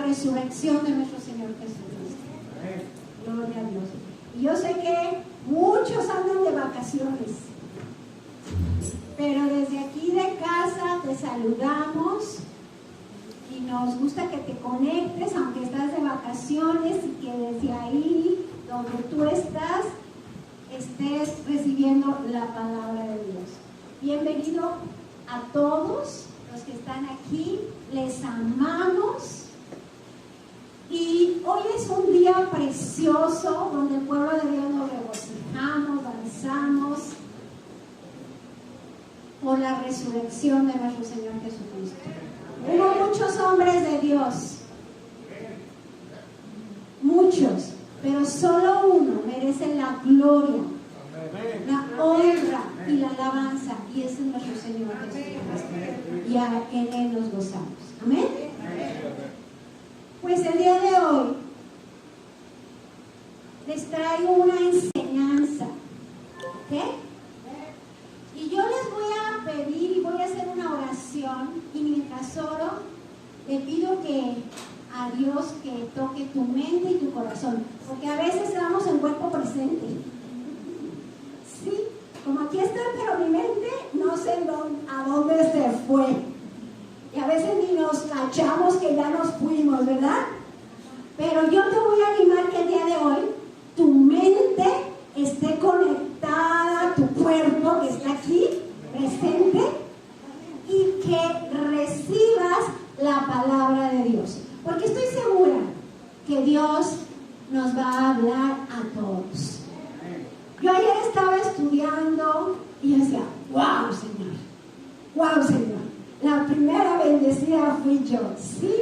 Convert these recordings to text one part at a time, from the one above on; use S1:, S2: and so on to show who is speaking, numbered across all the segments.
S1: resurrección de nuestro Señor Jesucristo. Gloria a Dios. Y yo sé que muchos andan de vacaciones, pero desde aquí de casa te saludamos y nos gusta que te conectes, aunque estás de vacaciones, y que desde ahí donde tú estás estés recibiendo la palabra de Dios. Bienvenido a todos los que están aquí, les amamos. Y hoy es un día precioso donde el pueblo de Dios nos regocijamos, danzamos por la resurrección de nuestro Señor Jesucristo. Hubo muchos hombres de Dios, muchos, pero solo uno merece la gloria, la honra y la alabanza, y ese es nuestro Señor Jesucristo. Y en Él nos gozamos. Amén. Pues el día de hoy les traigo una enseñanza, ¿ok? Y yo les voy a pedir y voy a hacer una oración, y mientras oro le pido a Dios que toque tu mente y tu corazón, porque a veces estamos en cuerpo presente. Sí, como aquí estoy, pero mi mente no sé a dónde se fue. Y a veces ni nos cachamos que ya nos fuimos, ¿verdad? Pero yo te voy a animar que el día de hoy tu mente esté conectada a tu cuerpo que está aquí, presente, y que recibas la palabra de Dios. Porque estoy segura que Dios nos va a hablar a todos. Yo ayer estaba estudiando y yo decía, wow, Señor, wow, Señor. La primera bendecida fui yo, ¿sí?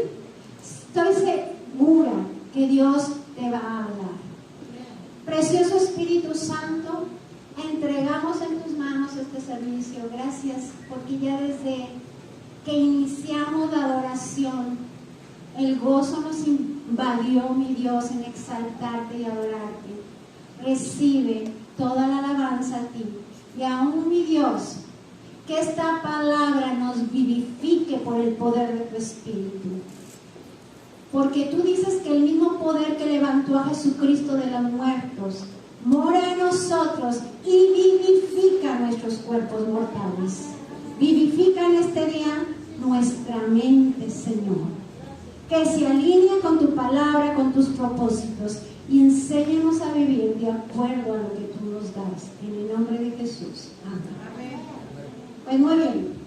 S1: Estoy segura que Dios te va a hablar. Precioso Espíritu Santo, entregamos en tus manos este servicio. Gracias, porque ya desde que iniciamos la adoración, el gozo nos invadió, mi Dios, en exaltarte y adorarte. Recibe toda la alabanza a ti. Y aún, mi Dios, que esta palabra nos vivifique por el poder de tu Espíritu. Porque tú dices que el mismo poder que levantó a Jesucristo de los muertos mora en nosotros y vivifica nuestros cuerpos mortales. Vivifica en este día nuestra mente, Señor. Que se alinee con tu palabra, con tus propósitos, y enséñanos a vivir de acuerdo a lo que tú nos das. En el nombre de Jesús. Amén. Pues muy bien.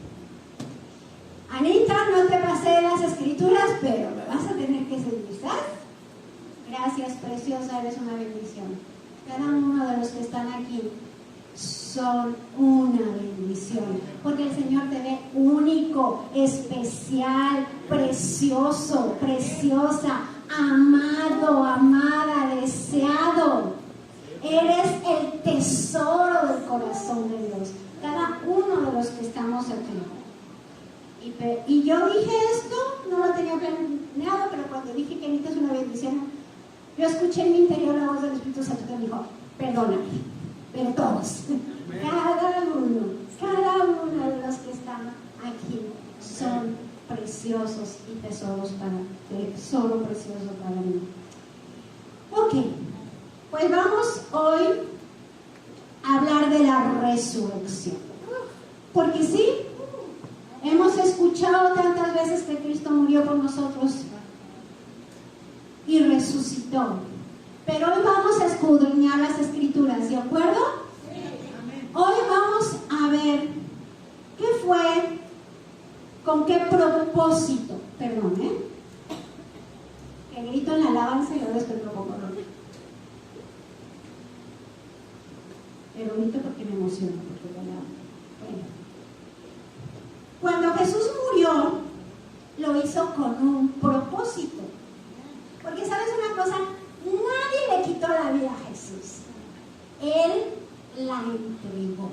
S1: Anita, no te pasé las escrituras, pero me vas a tener que seguir, ¿sabes? Gracias, preciosa, eres una bendición. Cada uno de los que están aquí son una bendición, porque el Señor te ve único, especial, precioso, preciosa, amado, amada, deseado. Eres el tesoro del corazón de Dios, cada uno de los que estamos aquí. Y yo dije esto, no lo tenía planeado, pero cuando dije que Anita es una bendición, yo escuché en mi interior la voz del Espíritu Santo que me dijo, perdóname, pero todos, cada uno de los que están aquí son preciosos y tesoro precioso para mí. Ok, pues vamos hoy a hablar de la resurrección, porque sí, hemos escuchado tantas veces que Cristo murió por nosotros y resucitó. Pero hoy vamos a escudriñar las Escrituras, ¿de acuerdo? Sí. Hoy vamos a ver qué fue, con qué propósito, que grito en la alabanza y luego después lo pongo. Pero grito porque me emociona, porque lo alabo. Bueno. Cuando Jesús murió, lo hizo con un propósito. Porque sabes una cosa, nadie le quitó la vida a Jesús. Él la entregó.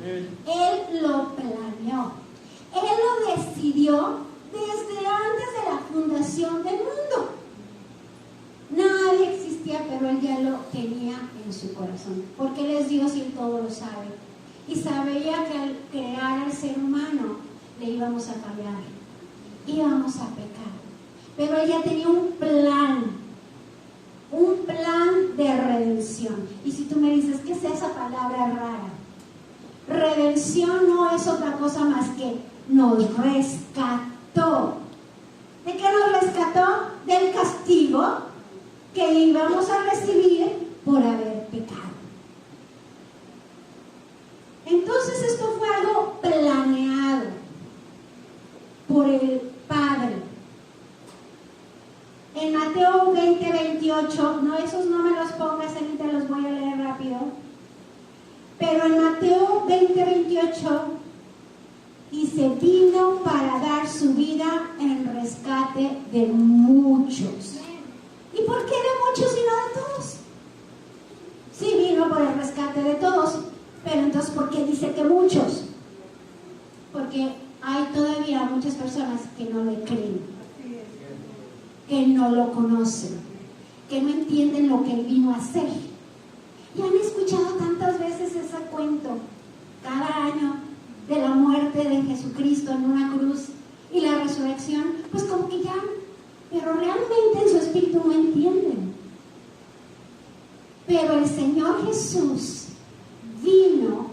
S1: Él lo planeó. Él lo decidió desde antes de la fundación del mundo. Nadie existía, pero Él ya lo tenía en su corazón. Porque Él es Dios y Él todo lo sabe. Y sabía que al crear al ser humano, le íbamos a fallar, íbamos a pecar, pero ella tenía un plan de redención. Y si tú me dices, ¿qué es esa palabra rara? Redención no es otra cosa más que nos rescató. ¿De qué nos rescató? Del castigo que íbamos a recibir por haber pecado. Entonces esto fue algo planeado por el Padre. En Mateo 20:28, no, esos no me los pongas, ahorita los voy a leer rápido. Pero en Mateo 20:28 dice, vino para dar su vida en rescate de muchos. ¿Y por qué de muchos y no de todos? Sí, vino por el rescate de todos, pero entonces ¿por qué dice que muchos? Porque hay todavía muchas personas que no le creen, que no lo conocen, que no entienden lo que Él vino a hacer. Y han escuchado tantas veces ese cuento cada año de la muerte de Jesucristo en una cruz y la resurrección, pues como que ya, pero realmente en su espíritu no entienden. Pero el Señor Jesús vino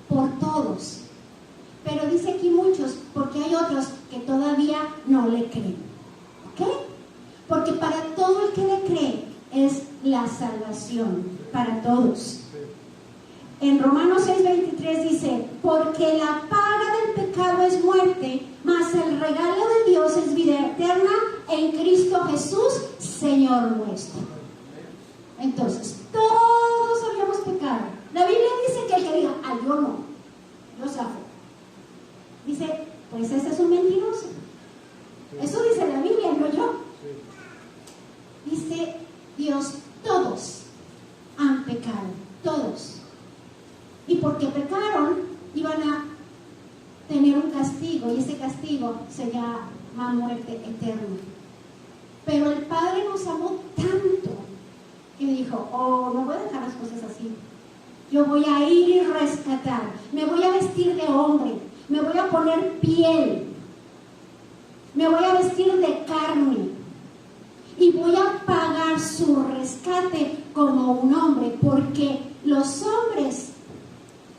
S1: por todos. Pero dice aquí muchos, porque hay otros que todavía no le creen. ¿Ok? Porque para todo el que le cree es la salvación, para todos. En Romanos 6:23 dice, porque la paga del pecado es muerte, mas el regalo de Dios es vida eterna en Cristo Jesús, Señor nuestro. Entonces, todos habíamos pecado. La Biblia dice que el que diga, ay, yo no, yo zafo. Dice, pues ese es un mentiroso. Eso dice la Biblia, no yo. Dice Dios, todos han todos. Y porque pecaron, iban a tener un castigo, y ese castigo se llama muerte eterna. Pero el Padre nos amó tanto que dijo, oh, no voy a dejar las cosas así. Yo voy a ir y rescatar, me voy a vestir de hombre, me voy a poner piel, me voy a vestir de carne y voy a pagar su rescate como un hombre, porque los hombres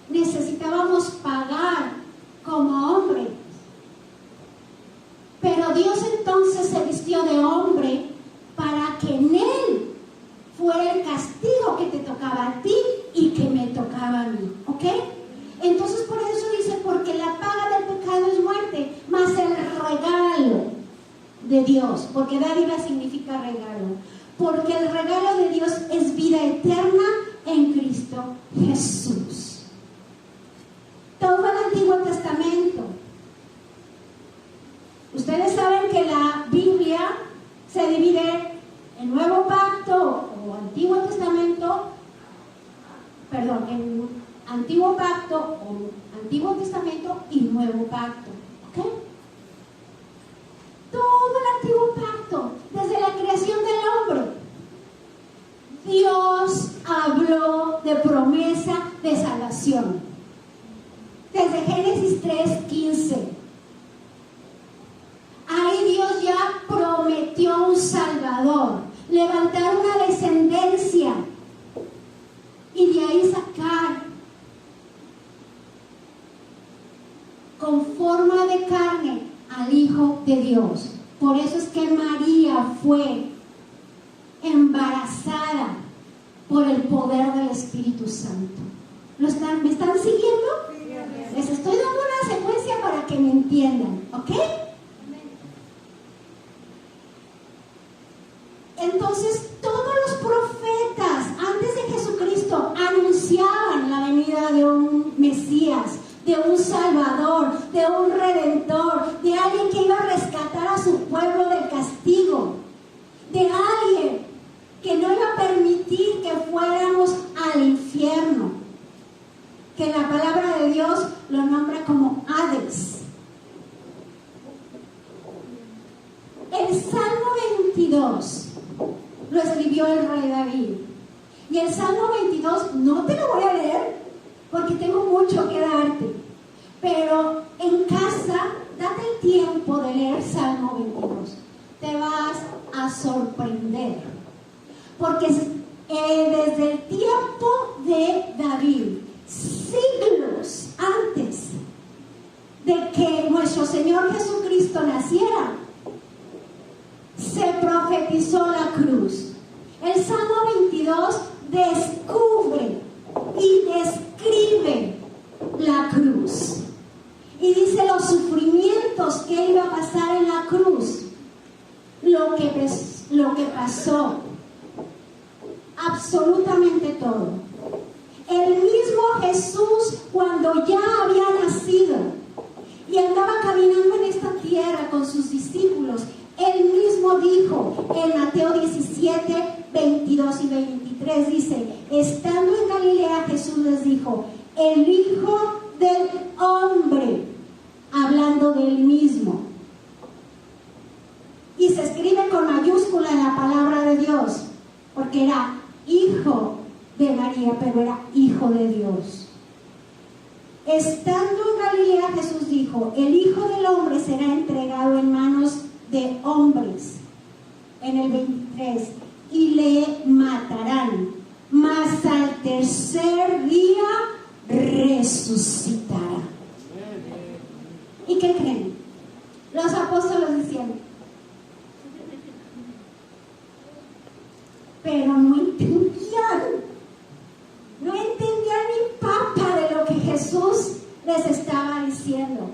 S1: necesitábamos pagar como hombres. Pero Dios entonces se vistió de hombre para que en él fuera el castigo que te tocaba a ti y que me tocaba a mí, ¿ok? Entonces por eso dice, porque la paga del pecado es muerte, mas el regalo de Dios, porque dádiva significa regalo, porque el regalo de Dios es vida eterna en Cristo Jesús. Todo el Antiguo Testamento. Ustedes saben que la Biblia se divide en Nuevo Pacto o Antiguo Testamento, en Antiguo Pacto o Antiguo Testamento y Nuevo Pacto, ¿ok? Todo el Antiguo Pacto, desde la creación del hombre, Dios habló de promesa de salvación. Desde Génesis 3:15. Ahí Dios ya prometió un Salvador, levantar una descendencia y de ahí sacar con forma de carne al Hijo de Dios. Por eso es que María fue embarazada por el poder del Espíritu Santo. ¿Me están siguiendo? Les estoy dando una secuencia para que me entiendan, ¿ok? Entonces, todos los profetas antes de Jesucristo anunciaban la venida de un Mesías, de un Salvador, de un Redentor, de alguien que iba a rescatar a su pueblo del castigo, de alguien que no iba a permitir que fuéramos al infierno, que la palabra de Dios lo nombra como Hades. El Salmo 22 lo escribió el rey David. Y el Salmo 22 no te lo voy a leer porque tengo mucho que darte. Pero en casa, date el tiempo de leer Salmo 22. Te vas a sorprender. Porque desde el tiempo de David, siglos antes de que nuestro Señor Jesucristo naciera, se profetizó la cruz. El Salmo 22 descubre y describe la cruz. Y dice los sufrimientos que iba a pasar en la cruz, lo que pasó, absolutamente todo. El mismo Jesús, cuando ya había nacido y andaba caminando en esta tierra con sus discípulos, él mismo dijo en Mateo 17, 22 y 23, dice, estando en Galilea, Jesús les dijo, el Hijo del Hombre, hablando del mismo. Y se escribe con mayúscula en la palabra de Dios, porque era hijo de María, pero era hijo de Dios. Estando en Galilea, Jesús dijo, el Hijo del Hombre será entregado en manos de hombres, en el 23, y le matarán, mas al tercer día resucitará. ¿Y qué creen? Los apóstoles decían, pero no entendían ni papa de lo que Jesús les estaba diciendo.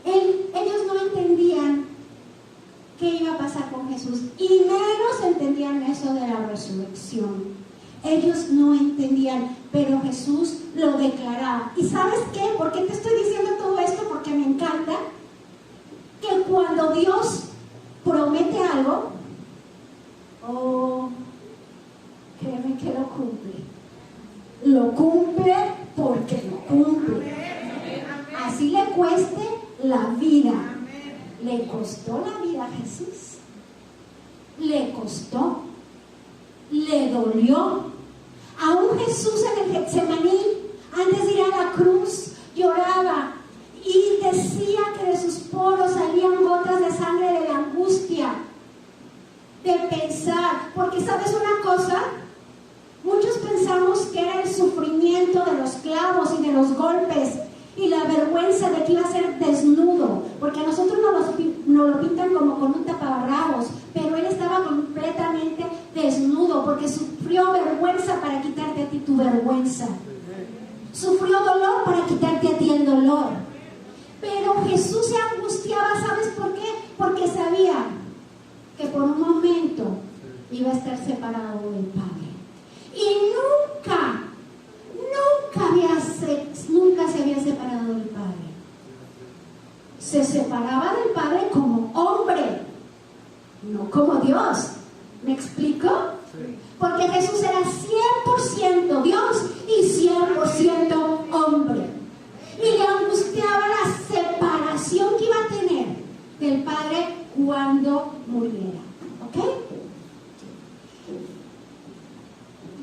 S1: Ellos no entendían qué iba a pasar con Jesús y menos entendían eso de la resurrección. Ellos no entendían, pero Jesús lo declaraba. ¿Y sabes qué? ¿Por qué te estoy diciendo todo esto? Porque me encanta que cuando Dios promete algo, ¿saben qué lo cumple? Lo cumple porque lo cumple. Así le cueste la vida. ¿Le costó la vida a Jesús? Le costó. Le dolió. Aún Jesús en el Getsemaní, antes de ir a la cruz, lloraba y decía que de sus poros salían gotas de sangre de la angustia, de pensar. Porque ¿sabes una cosa? Muchos pensamos que era el sufrimiento de los clavos y de los golpes y la vergüenza de que iba a ser desnudo, porque a nosotros nos lo pintan como con un taparrabos, pero él estaba completamente desnudo porque sufrió vergüenza para quitarte a ti tu vergüenza, sufrió dolor para quitarte a ti el dolor. Pero Jesús se angustiaba, ¿sabes por qué? Porque sabía que por un momento iba a estar separado del Padre. Y nunca se había separado del Padre. Se separaba del Padre como hombre, no como Dios. ¿Me explico? Porque Jesús era 100% Dios y 100% hombre. Y le angustiaba la separación que iba a tener del Padre cuando muriera. ¿Ok?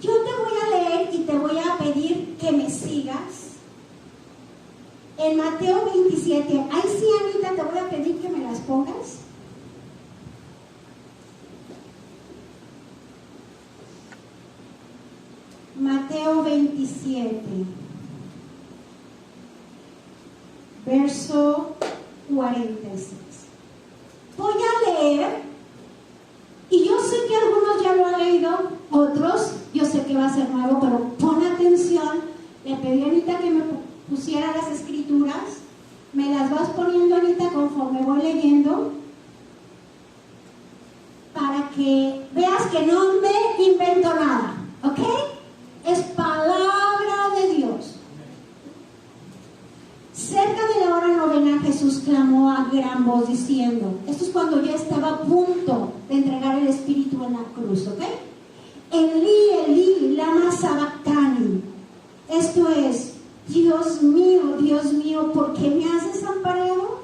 S1: Yo te voy a leer y te voy a pedir que me sigas en Mateo 27. Ahí sí, Anita, te voy a pedir que me las pongas. Mateo 27, verso 46. Voy a leer, y yo sé que algunos ya lo han leído, otros yo sé que va a ser nuevo, pero pon atención. Le pedí a Anita que me pusiera las escrituras. Me las vas poniendo, Anita, conforme voy leyendo, para que veas que no me invento nada, ¿ok? Es palabra de Dios. Cerca de la hora novena, Jesús clamó a gran voz diciendo, esto es cuando ya estaba a punto de entregar el Espíritu en la cruz, ¿ok? Elí, Elí, lama sabactani. Esto es, Dios mío, ¿por qué me has desamparado?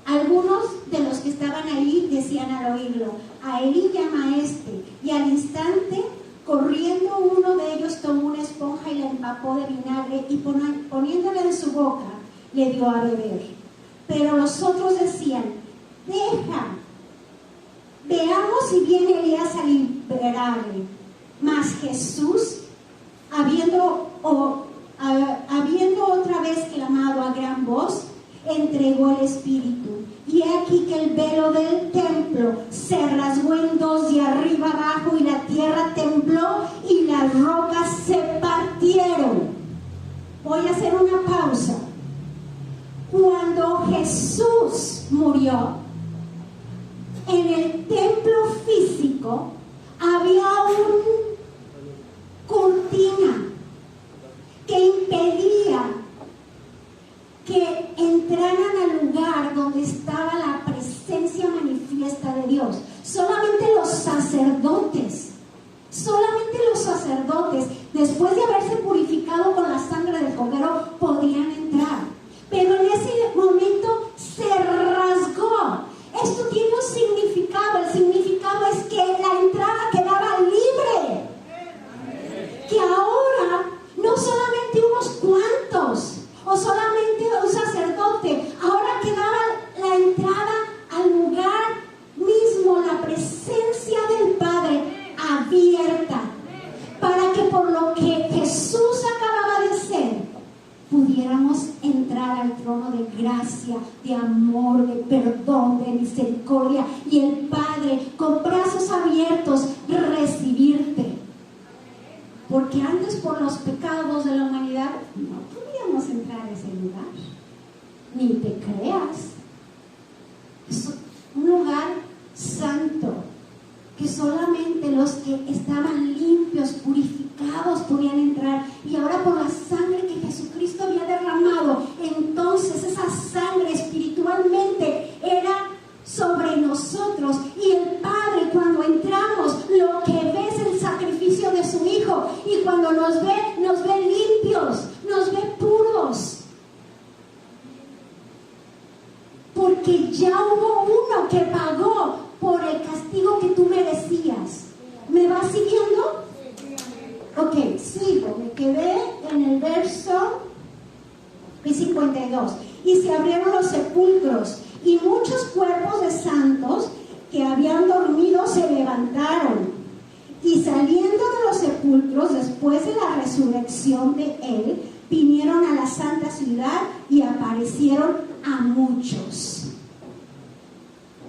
S1: Algunos de los que estaban ahí decían al oírlo, a Elí llama a este. Y al instante, corriendo uno de ellos, tomó una esponja y la empapó de vinagre y poniéndola en su boca, le dio a beber. Pero los otros decían, deja, veamos si viene Elías a liberarle. Mas Jesús, habiendo otra vez clamado a gran voz, entregó el Espíritu. Y he aquí que el velo del templo se rasgó en dos de arriba abajo, y la tierra tembló y las rocas se partieron. Voy a hacer una pausa. Cuando Jesús murió, en el templo físico había una cortina que impedía que entraran al lugar donde estaba la presencia manifiesta de Dios. Solamente los sacerdotes, después de haberse purificado con la sangre del cordero, podían entrar. Pero en ese momento se rasgó. Esto tiene un significado. El significado es que la entrada quedaba libre. Que ahora no solamente unos cuantos o solamente un sacerdote, ahora quedaba la entrada al lugar mismo, la presencia del Padre abierta, para que por lo que Jesús acababa de ser, pudiéramos entrar al trono de gracia, de amor, de perdón, de misericordia, y el Padre con brazos abiertos recibirte. Porque antes, por los pecados de la humanidad, no podíamos entrar a ese lugar. Ni te creas. Es un lugar santo, que solamente los que estaban limpios, purificados, podían entrar. Y ahora, por la sangre que Jesucristo había derramado, entonces esa sangre espiritualmente era sobre nosotros. Y el Padre, cuando entramos, lo que Y cuando nos ve limpios, nos ve puros. Porque ya hubo uno que pagó por el castigo que tú merecías. ¿Me vas siguiendo? Ok, sigo. Me quedé en el verso 52. Y se abrieron los sepulcros, y muchos cuerpos de santos que habían dormido se levantaron. Y saliendo de los sepulcros, después de la resurrección de él, vinieron a la santa ciudad y aparecieron a muchos.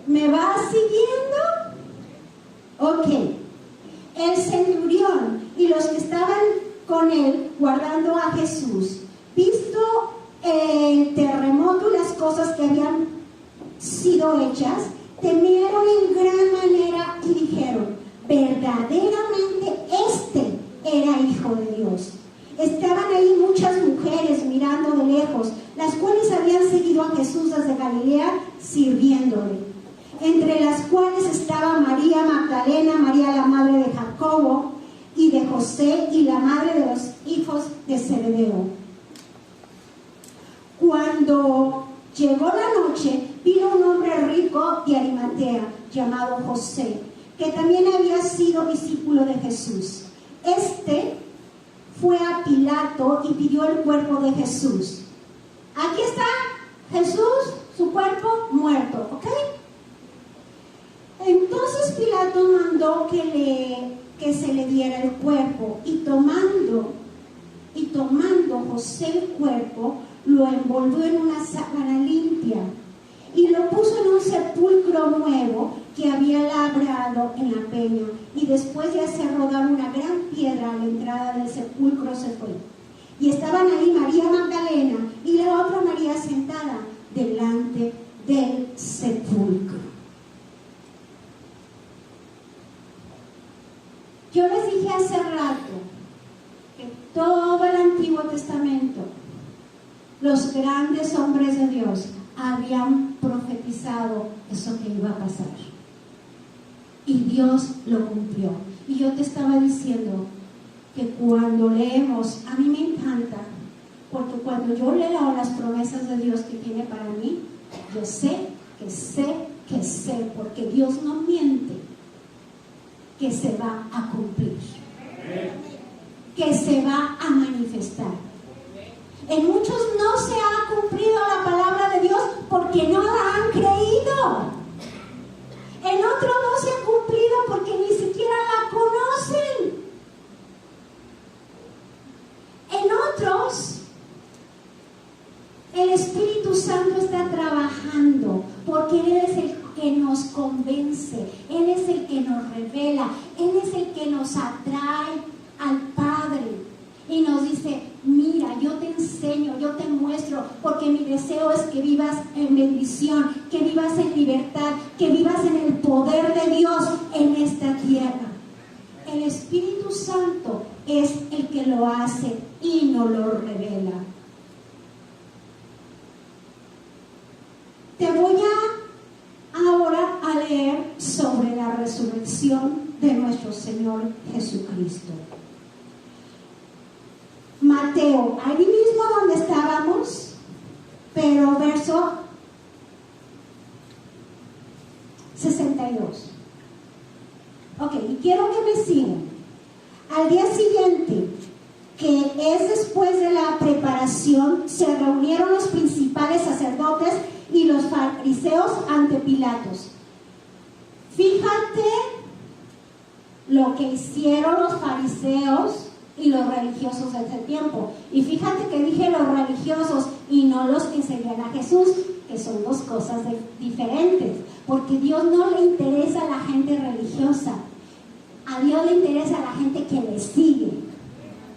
S1: ¿Me vas siguiendo? Ok. El centurión y los que estaban con él guardando a Jesús, visto el terremoto y las cosas que habían sido hechas, temieron en gran manera y dijeron: verdaderamente este era Hijo de Dios. Estaban ahí muchas mujeres mirando de lejos, las cuales habían seguido a Jesús desde Galilea sirviéndole, entre las cuales estaba María Magdalena, María la madre de Jacobo y de José, y la madre de los hijos de Zebedeo. Cuando llegó la noche, vino un hombre rico de Arimatea llamado José, que también había sido discípulo de Jesús. Este fue a Pilato y pidió el cuerpo de Jesús. Aquí está Jesús, su cuerpo muerto, ¿ok? Entonces Pilato mandó que se le diera el cuerpo, y tomando José el cuerpo, lo envolvió en una sábana limpia y lo puso en un sepulcro nuevo que había labrado en la peña, y después de hacer rodar una gran piedra a la entrada del sepulcro se fue. Y estaban ahí María Magdalena y la otra María sentada delante del sepulcro. Yo les dije hace rato que todo el Antiguo Testamento, los grandes hombres de Dios habían profetizado eso que iba a pasar. Y Dios lo cumplió. Y yo te estaba diciendo que cuando leemos, a mí me encanta, porque cuando yo leo las promesas de Dios que tiene para mí, yo sé, porque Dios no miente, que se va a cumplir, que se va a manifestar. En muchos no se ha cumplido la palabra de Dios porque no la han creído. En otros no se ha cumplido porque ni siquiera la conocen. En otros, el Espíritu Santo está trabajando porque Él es el que nos convence, Él es el que nos revela, Él es el que nos atrae al Padre y nos dice: mira, yo te enseño, yo te muestro, porque mi deseo es que vivas en bendición, que vivas en libertad, que vivas en el poder de Dios en esta tierra. El Espíritu Santo es el que lo hace y nos lo revela. Te voy ahora a leer sobre la resurrección de nuestro Señor Jesucristo. Mateo, ahí mismo donde estábamos, pero verso 62. Ok, y quiero que me sigan. Al día siguiente, que es después de la preparación, se reunieron los principales sacerdotes y los fariseos ante Pilatos. Fíjate lo que hicieron los fariseos y los religiosos de ese tiempo. Y fíjate que dije los religiosos y no los que seguían a Jesús, que son dos cosas diferentes, porque Dios no le interesa a la gente religiosa, a Dios le interesa a la gente que le sigue.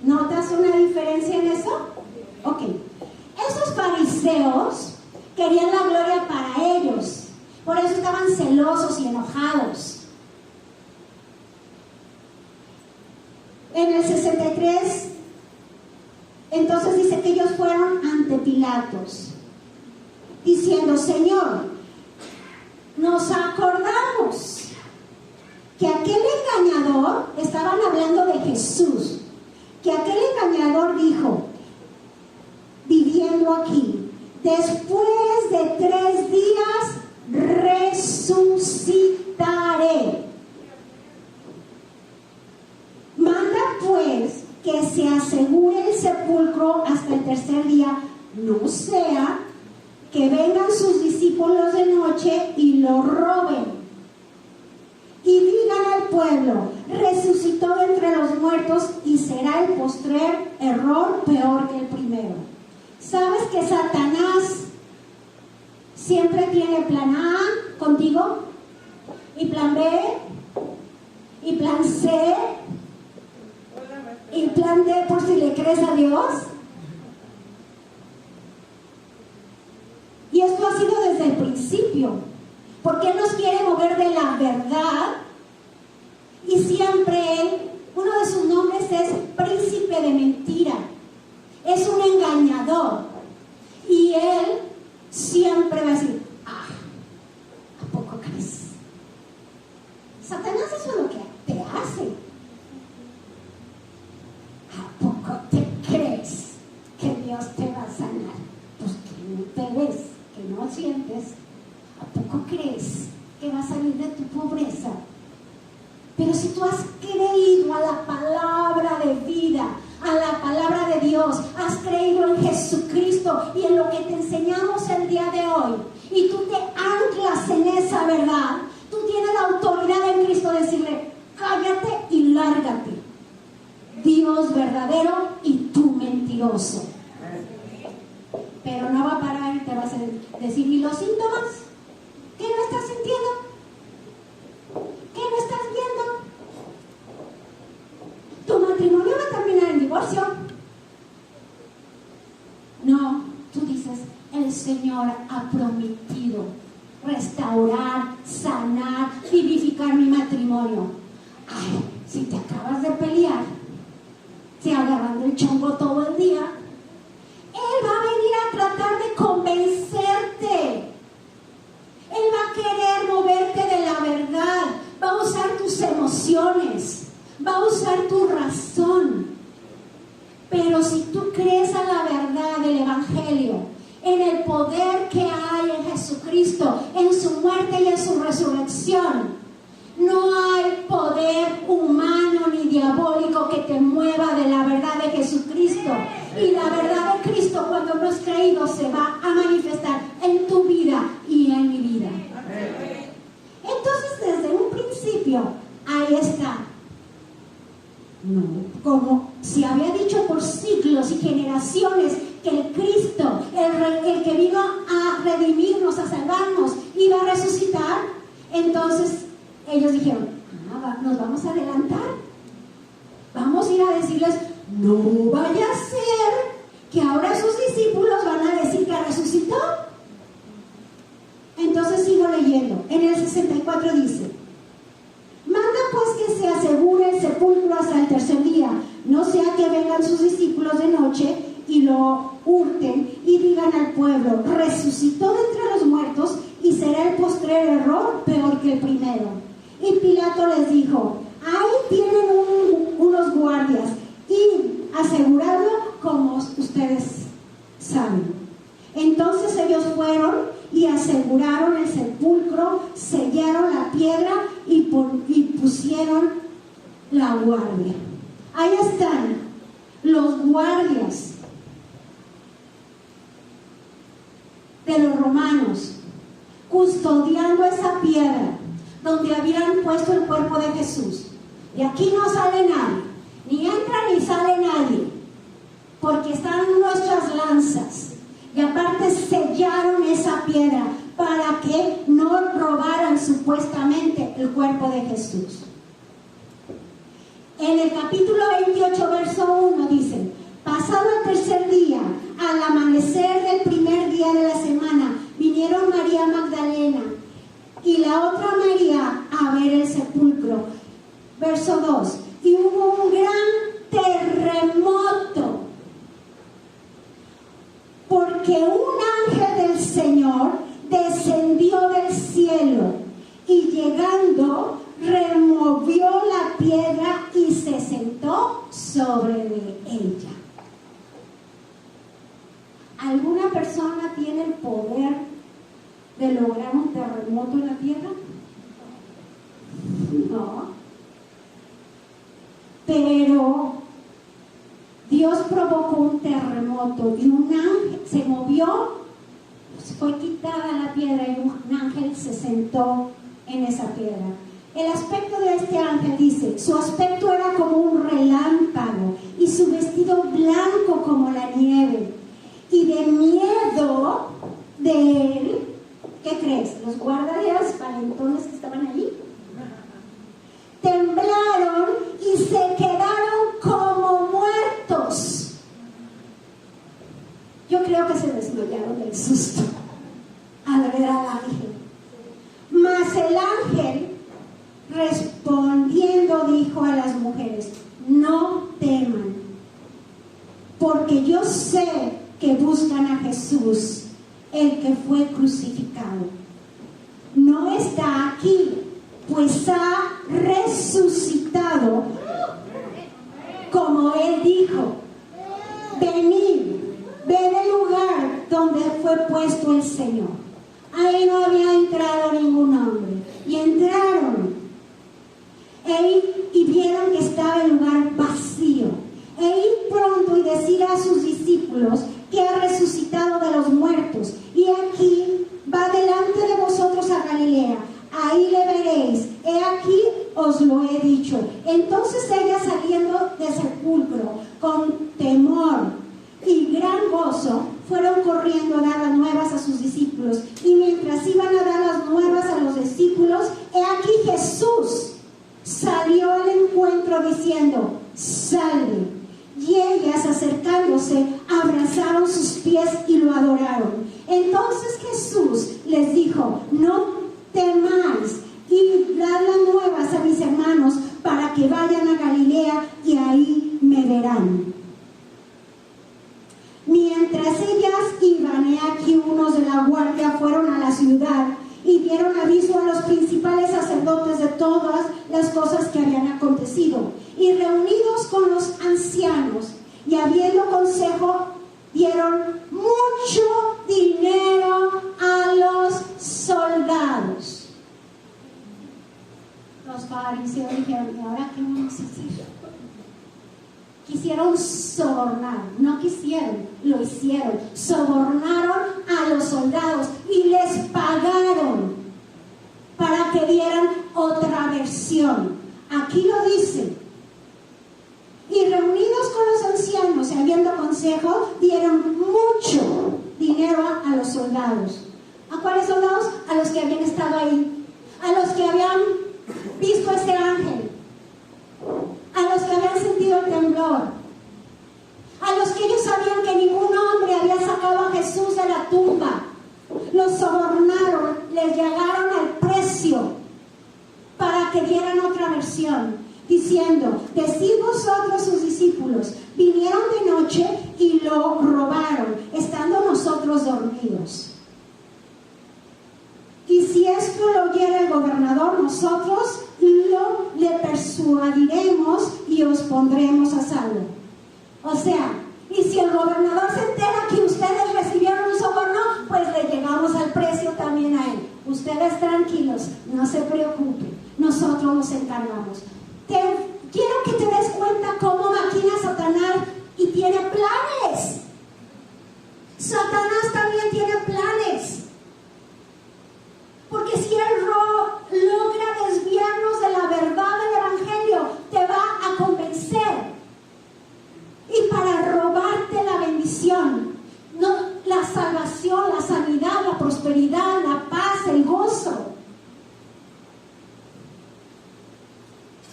S1: ¿Notas una diferencia en eso? Ok. Esos fariseos querían la gloria para ellos, por eso estaban celosos y enojados. En el 63, entonces dice que ellos fueron ante Pilatos, diciendo: Señor, nos acordamos que aquel engañador, estaban hablando de Jesús, que aquel engañador dijo, viviendo aquí, después de 3 días resucitaré. Manda pues que se asegure el sepulcro hasta el 3er día, no sea que vengan sus discípulos de noche y lo roben. Y digan al pueblo, resucitó de entre los muertos y será el postrer error peor que el primero. ¿Sabes que Satanás siempre tiene plan A contigo? Y plan B, y plan C, y plan D por si le crees a Dios. Y esto ha sido desde el principio, porque Él nos quiere mover de la verdad. Y siempre Él, uno de sus nombres es príncipe de mentira, es un engañador. Y Él siempre va a decir, ¿a poco crees? Satanás, eso es lo que te hace. ¿A poco te crees que Dios te va a sanar? Pues que no te ves, que no sientes. ¿A poco crees que vas a salir de tu pobreza? Pero si tú has creído a la palabra de vida, a la palabra de Dios, has creído en Jesucristo y en lo que te enseñamos el día de hoy, y tú te anclas en esa verdad, tú tienes la autoridad en Cristo de decirle, cállate y lárgate. Dios verdadero y tú mentiroso. Pero no va a parar y te vas a decir, ¿y los síntomas? ¿Qué no estás sintiendo? ¿Qué no estás viendo? ¿Tu matrimonio va a terminar en divorcio? No, tú dices, el Señor ha prometido restaurar, sanar, vivificar mi matrimonio. Ay, si te acabas de pelear, te agarrando el chongo todo el día, Él va a venir a tratar de convencerte. Él va a querer moverte de la verdad, va a usar tus emociones, va a usar tu razón. Pero si tú crees a la verdad del Evangelio, en el poder que hay en Jesucristo, en su muerte y en su resurrección, no hay poder humano ni diabólico que te mueva de la verdad de Jesucristo. Y la verdad de Cristo, cuando hemos creído, se va a manifestar en tu vida y en mi vida. Entonces, desde un principio, ahí está. No, como se había dicho por siglos y generaciones que el Cristo, el que vino a redimirnos, a salvarnos, iba a resucitar. Entonces ellos dijeron, nos vamos a adelantar, vamos a ir a decirles, no vaya a ser que ahora sus discípulos van a decir que resucitó. Entonces sigo leyendo, en el 64 dice, manda pues que se asegure el sepulcro hasta el 3er día, no sea que vengan sus discípulos de noche y lo hurten y digan al pueblo, resucitó de entre los muertos y será el postrer error peor que el primero. Y Pilato les dijo, ahí tienen unos guardias y aseguradlo como ustedes saben. Entonces ellos fueron y aseguraron el sepulcro, sellaron la piedra y pusieron la guardia. Ahí están los guardias de los romanos custodiando esa piedra donde habían puesto el cuerpo de Jesús. Y aquí no sale nadie, ni entra ni sale nadie, porque están nuestras lanzas. Y aparte sellaron esa piedra para que no robaran supuestamente el cuerpo de Jesús. En el capítulo 28, verso 1 dice, pasado el 3er día, al amanecer del primer día de la semana, vinieron María Magdalena y la otra María a ver el sepulcro. Verso 2, y hubo un gran terremoto, porque un ángel del Señor descendió del cielo y llegando removió la piedra y se sentó sobre de ella. ¿Alguna persona tiene el poder de lograr un terremoto en la tierra? No. Pero Dios provocó un terremoto y un ángel se movió, fue quitada la piedra y un ángel se sentó en esa piedra. El aspecto de este ángel dice, su aspecto era como un relámpago y su vestido blanco como la nieve. Y de miedo de él, ¿qué crees? Los guardias valentones que estaban ahí temblaron y se quedaron como muertos. Yo creo que se desmayaron del susto al ver al ángel. Mas el ángel respondiendo dijo a las mujeres, no teman, porque yo sé que buscan a Jesús, el que fue crucificado. No está aquí, pues ha resucitado, como él dijo. Venid, ved el lugar donde fue puesto el Señor. Ahí no había entrado ningún hombre. Y entraron y vieron que estaba el lugar vacío. E ir pronto y decir a sus discípulos que ha resucitado de los muertos. Y aquí va delante de vosotros a Galilea. Ahí le veréis. He aquí os lo he dicho. Entonces ellas, saliendo del sepulcro con temor y gran gozo, fueron corriendo a dar las nuevas a sus discípulos. Y mientras iban a dar las nuevas a los discípulos, he aquí Jesús salió al encuentro diciendo, salve. Y ellas, acercándose, abrazaron sus pies y lo adoraron. Entonces Jesús les dijo, no temáis, y dad las nuevas a mis hermanos para que vayan a Galilea y ahí me verán. Mientras ellas iban, he aquí unos de la guardia fueron a la ciudad y dieron aviso a los principales sacerdotes de todas las cosas que habían acontecido. Y reunidos con los ancianos y habiendo consejo, dieron mucho dinero a los soldados. Los fariseos dijeron, ¿y ahora qué vamos a hacer? Quisieron sobornar, no quisieron, lo hicieron. Sobornaron a los soldados y les pagaron para que dieran otra versión. Aquí lo dice. Y reunidos con los ancianos y habiendo consejo, dieron mucho dinero a los soldados. ¿A cuáles soldados? A los que habían estado ahí, a los que habían visto a ese ángel, a los que habían sentido el temblor, a los que ellos sabían que ningún hombre había sacado a Jesús de la tumba. Los sobornaron, les llegaron al precio para que dieran otra versión, diciendo, decid vosotros sus discípulos, vinieron de noche y lo robaron, estando nosotros dormidos. Y si esto lo oyera el gobernador, nosotros le persuadiremos y os pondremos a salvo. O sea, y si el gobernador se entera que ustedes recibieron un soborno, pues le llegamos al precio también a él. Ustedes tranquilos, no se preocupen, nosotros nos encargamos. Quiero que te des cuenta cómo maquina Satanás y tiene planes. Satanás también tiene planes. Porque si él logra desviarnos de la verdad del Evangelio, te va a convencer. Y para robarte la bendición, no, la salvación, la sanidad, la prosperidad, la paz, el gozo.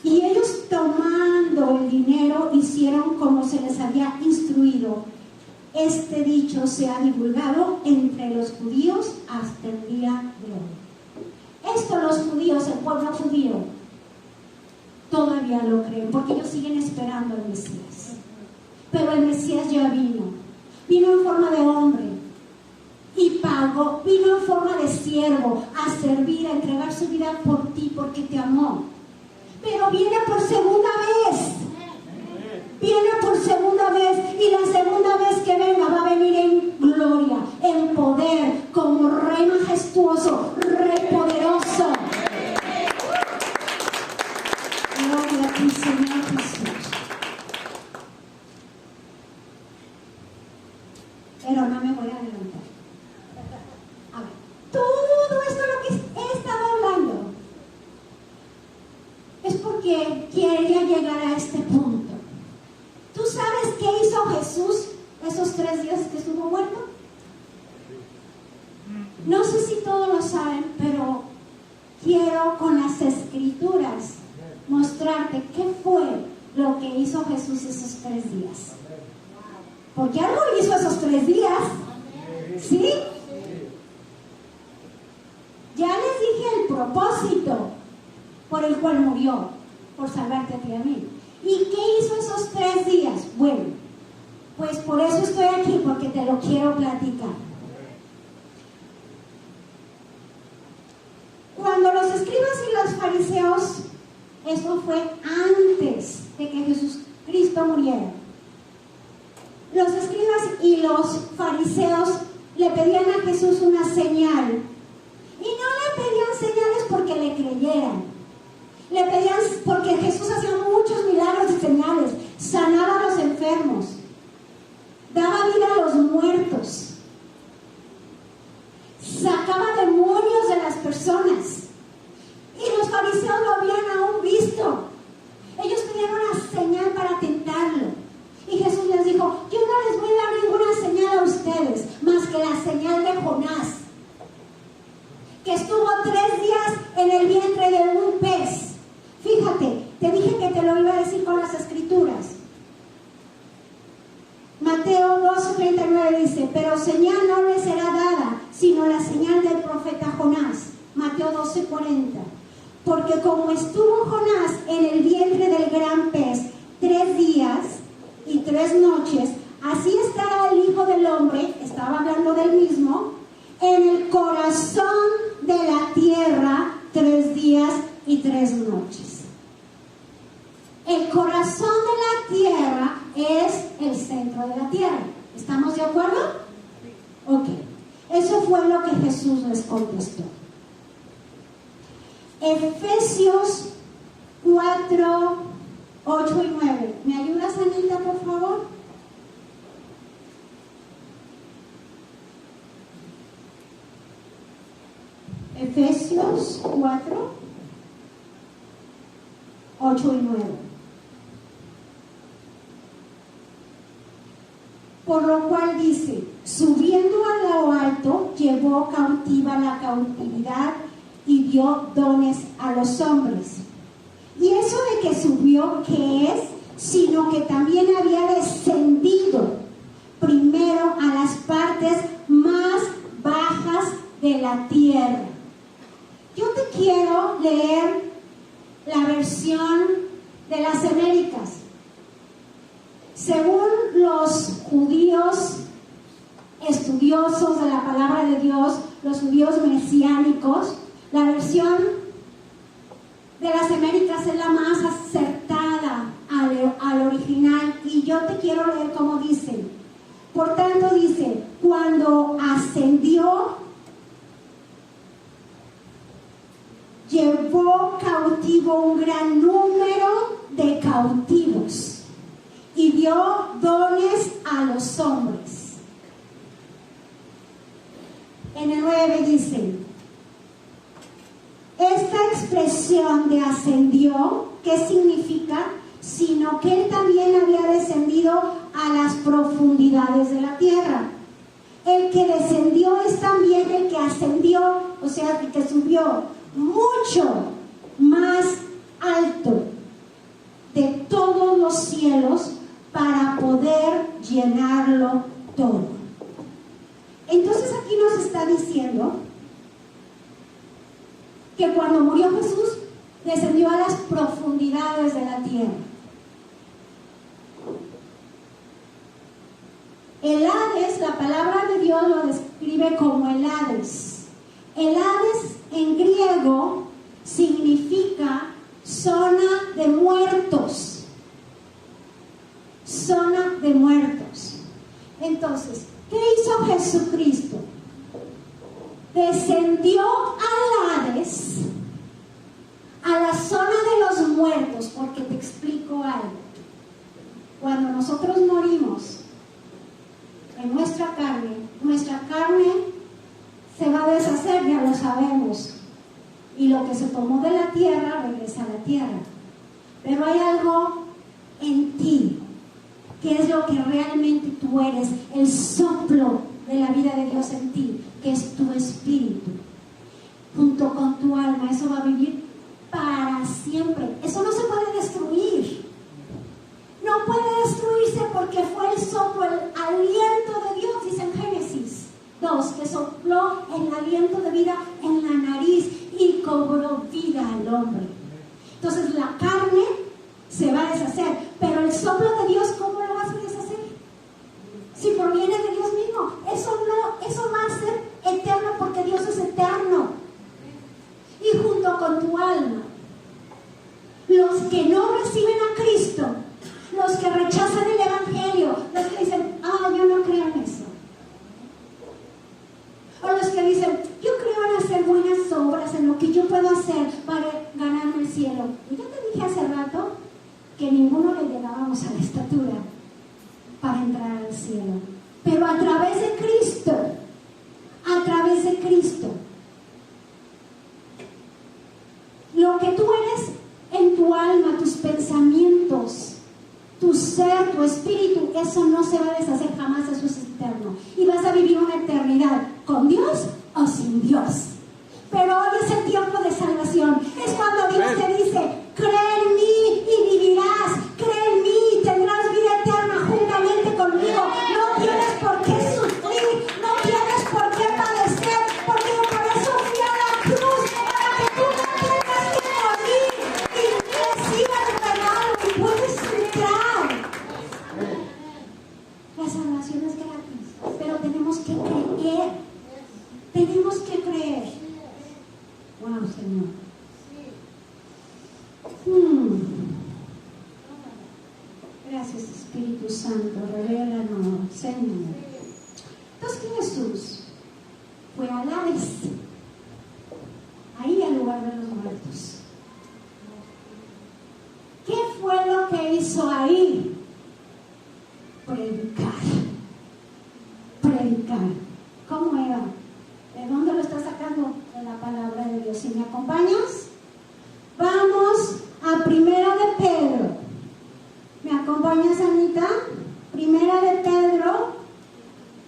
S1: Y ellos, tomando el dinero, hicieron como se les había instruido. Este dicho se ha divulgado entre los judíos hasta el día de hoy. Esto los judíos, el pueblo judío, todavía lo creen, porque ellos siguen esperando al Mesías. Pero el Mesías ya vino en forma de hombre y pagó, vino en forma de siervo a servir, a entregar su vida por ti, porque te amó. Pero viene por segunda vez. Viene Gloria a ti, Señor Jesús. Pero no me voy a adelantar. A ver, todo esto lo que he estado hablando es porque quería llegar a este punto. ¿Tú sabes qué hizo Jesús esos 3 días que estuvo muerto? No sé si todos lo saben, pero quiero con las escrituras mostrarte qué fue lo que hizo Jesús esos 3 días. Porque algo hizo esos 3 días. ¿Sí? Ya les dije el propósito por el cual murió, por salvarte a ti y a mí. ¿Y qué hizo esos 3 días? Bueno, pues por eso estoy aquí, porque te lo quiero platicar. Cuando los escribas y los fariseos, eso fue antes de que Jesucristo muriera. Los escribas y los fariseos le pedían a Jesús una señal. Y no le pedían señales porque le creyeran. Le pedían porque Jesús hacía muchos milagros y señales. Sanaba a los enfermos. Daba vida a los muertos. Sacaba demonios de las personas. Y los fariseos lo habían aún visto. Ellos pedían una señal para tentarlo. Y Jesús les dijo: yo no les voy a dar ninguna señal a ustedes, más que la señal de Jonás, que estuvo 3 días en el vientre de un pez. Fíjate, te dije que te lo iba a decir con las escrituras. Mateo 12:39 dice: pero señal no les será dada, sino la señal del profeta Jonás. Mateo 12:40. Porque como estuvo Jonás en el vientre del gran pez 3 días y 3 noches, así estará el Hijo del Hombre, estaba hablando del mismo, en el corazón de la tierra 3 días y 3 noches. El corazón de la tierra es el centro de la tierra. ¿Estamos de acuerdo? Ok. Eso fue lo que Jesús les contestó. Efesios 4, 8 y 9. ¿Me ayudas, Anita, por favor? Efesios 4, 8 y 9. Por lo cual dice: subiendo a lo alto, llevó cautiva la cautividad y dio dones a los hombres. Y eso de que subió, ¿qué es? Sino que también había descendido primero a las partes más bajas de la tierra. Yo te quiero leer la versión de las Américas. Según los judíos estudiosos de la palabra de Dios, los judíos mesiánicos, la versión de las Américas es la más acertada al original, y yo te quiero leer cómo dice. Por tanto dice: cuando ascendió, llevó cautivo un gran número de cautivos y dio dones a los hombres. En el 9 dice: esta expresión de ascendió, ¿qué significa? Sino que él también había descendido a las profundidades de la tierra. El que descendió es también el que ascendió, o sea, el que subió mucho más alto de todos los cielos para poder llenarlo todo. Entonces aquí nos está diciendo que cuando murió Jesús, descendió a las profundidades de la tierra. El Hades, la palabra de Dios lo describe como el Hades. El Hades en griego significa zona de muertos. Zona de muertos. Entonces, ¿qué hizo Jesucristo? Descendió al Hades, a la zona de los muertos. nosotros morimos en nuestra carne se va a deshacer, ya lo sabemos. Y lo que se tomó de la tierra regresa a la tierra. Pero hay algo en ti, que es lo que realmente tú eres, el soplo de la vida de Dios en ti, que es tu espíritu, junto con tu alma. Eso va a vivir para siempre. Eso no se puede destruir. No puede destruirse porque fue el soplo, el aliento de Dios, dice en Génesis 2, que sopló el aliento de vida en la nariz y cobró vida al hombre. Entonces la carne se va a deshacer, pero el soplo de Dios, ¿cómo lo vas a deshacer? Si proviene de Dios mismo, eso va a ser eterno porque Dios es eterno. Y junto con tu alma, los que no reciben a Cristo, los que rechazan el Evangelio, los que dicen, yo no creo en eso. O los que dicen, yo creo en hacer buenas obras, en lo que yo puedo hacer para ganarme el cielo. Y yo te dije hace rato que ninguno le llegábamos a la estatura para entrar al cielo. Pero a través de Cristo, lo que tú eres en tu alma, tus pensamientos, tu ser, tu espíritu, eso no se va a deshacer jamás, eso es eterno. Y vas a vivir una eternidad con Dios o sin Dios. Pero hoy es el tiempo de salvación. Es cuando Dios te dice, cree en mí y vivirás. Cree en mí y tendrás vida eterna juntamente conmigo. No tienes por qué sufrir, no tienes por qué padecer, porque por eso fui a la cruz, para que tú no tengas que morir y recibas el regalo y puedes entrar. La salvación es gratis, pero tenemos que creer. Tenemos que creer. Wow, Señor. Gracias, Espíritu Santo. Revélanos, Señor. Entonces Jesús fue al Hades, ahí al lugar de los muertos. ¿Qué fue lo que hizo ahí? Predicar. ¿Cómo era? ¿De dónde lo está sacando? De la palabra de Dios. ¿Si me acompañas? Vamos a Primera de Pedro. ¿Me acompañas, Anita? Primera de Pedro,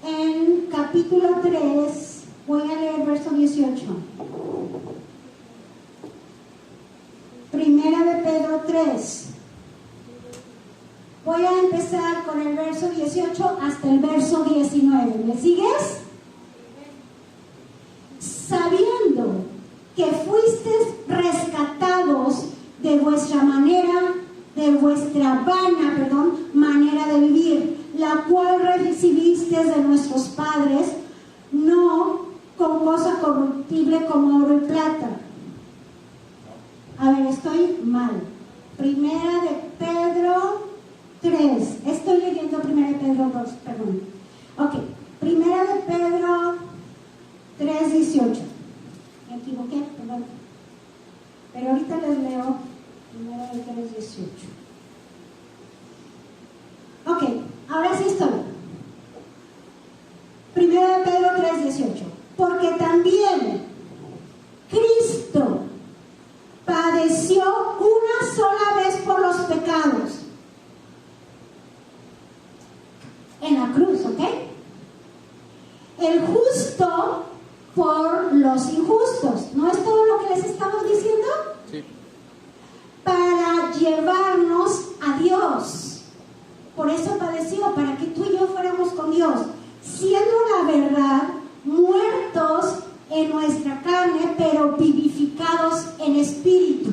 S1: en capítulo 3. Voy a leer verso 18. Primera de Pedro 3. Voy a empezar con el verso 18 hasta el verso 19. ¿Me sigues? Sabiendo que fuisteis rescatados de vuestra vana manera de vivir, la cual recibisteis de nuestros padres, no con cosa corruptible como oro y plata. A ver, estoy mal. Primera de Pedro 3. Estoy leyendo Primera de Pedro 2, perdón. Ok, Primera de Pedro 3:18. Me equivoqué, perdón. Pero ahorita les leo Primera de 3:18. Ok, ahora sí estoy. Primera de Pedro 3:18. Porque también Cristo padeció una sola vez por los pecados en la cruz, ¿ok? El justo por los injustos. ¿No es todo lo que les estamos diciendo?
S2: Sí.
S1: Para llevarnos a Dios. Por eso padeció, para que tú y yo fuéramos con Dios, siendo la verdad muertos en nuestra carne, pero vivificados en espíritu.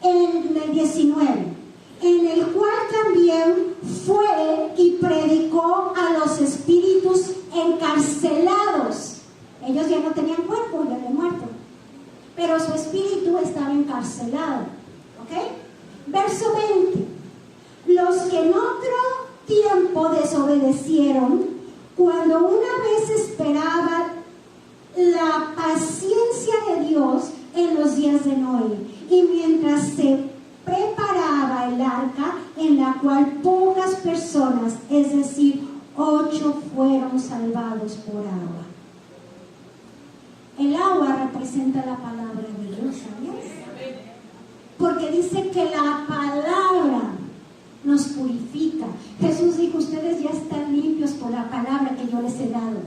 S1: En el 19, en el cual también fue y predicó a los espíritus encarcelados. Ellos ya no tenían cuerpo, ya habían muerto, pero su espíritu estaba encarcelado. ¿Ok? Verso 20. Los que en otro tiempo desobedecieron, cuando una vez esperaban la paciencia de Dios en los días de Noé, y mientras se preparaba el arca, en la cual pocas personas, es decir, 8 fueron salvados por agua. El agua representa la palabra de Dios, ¿sabías? Porque dice que la palabra nos purifica. Jesús dijo, ustedes ya están limpios por la palabra que yo les he dado.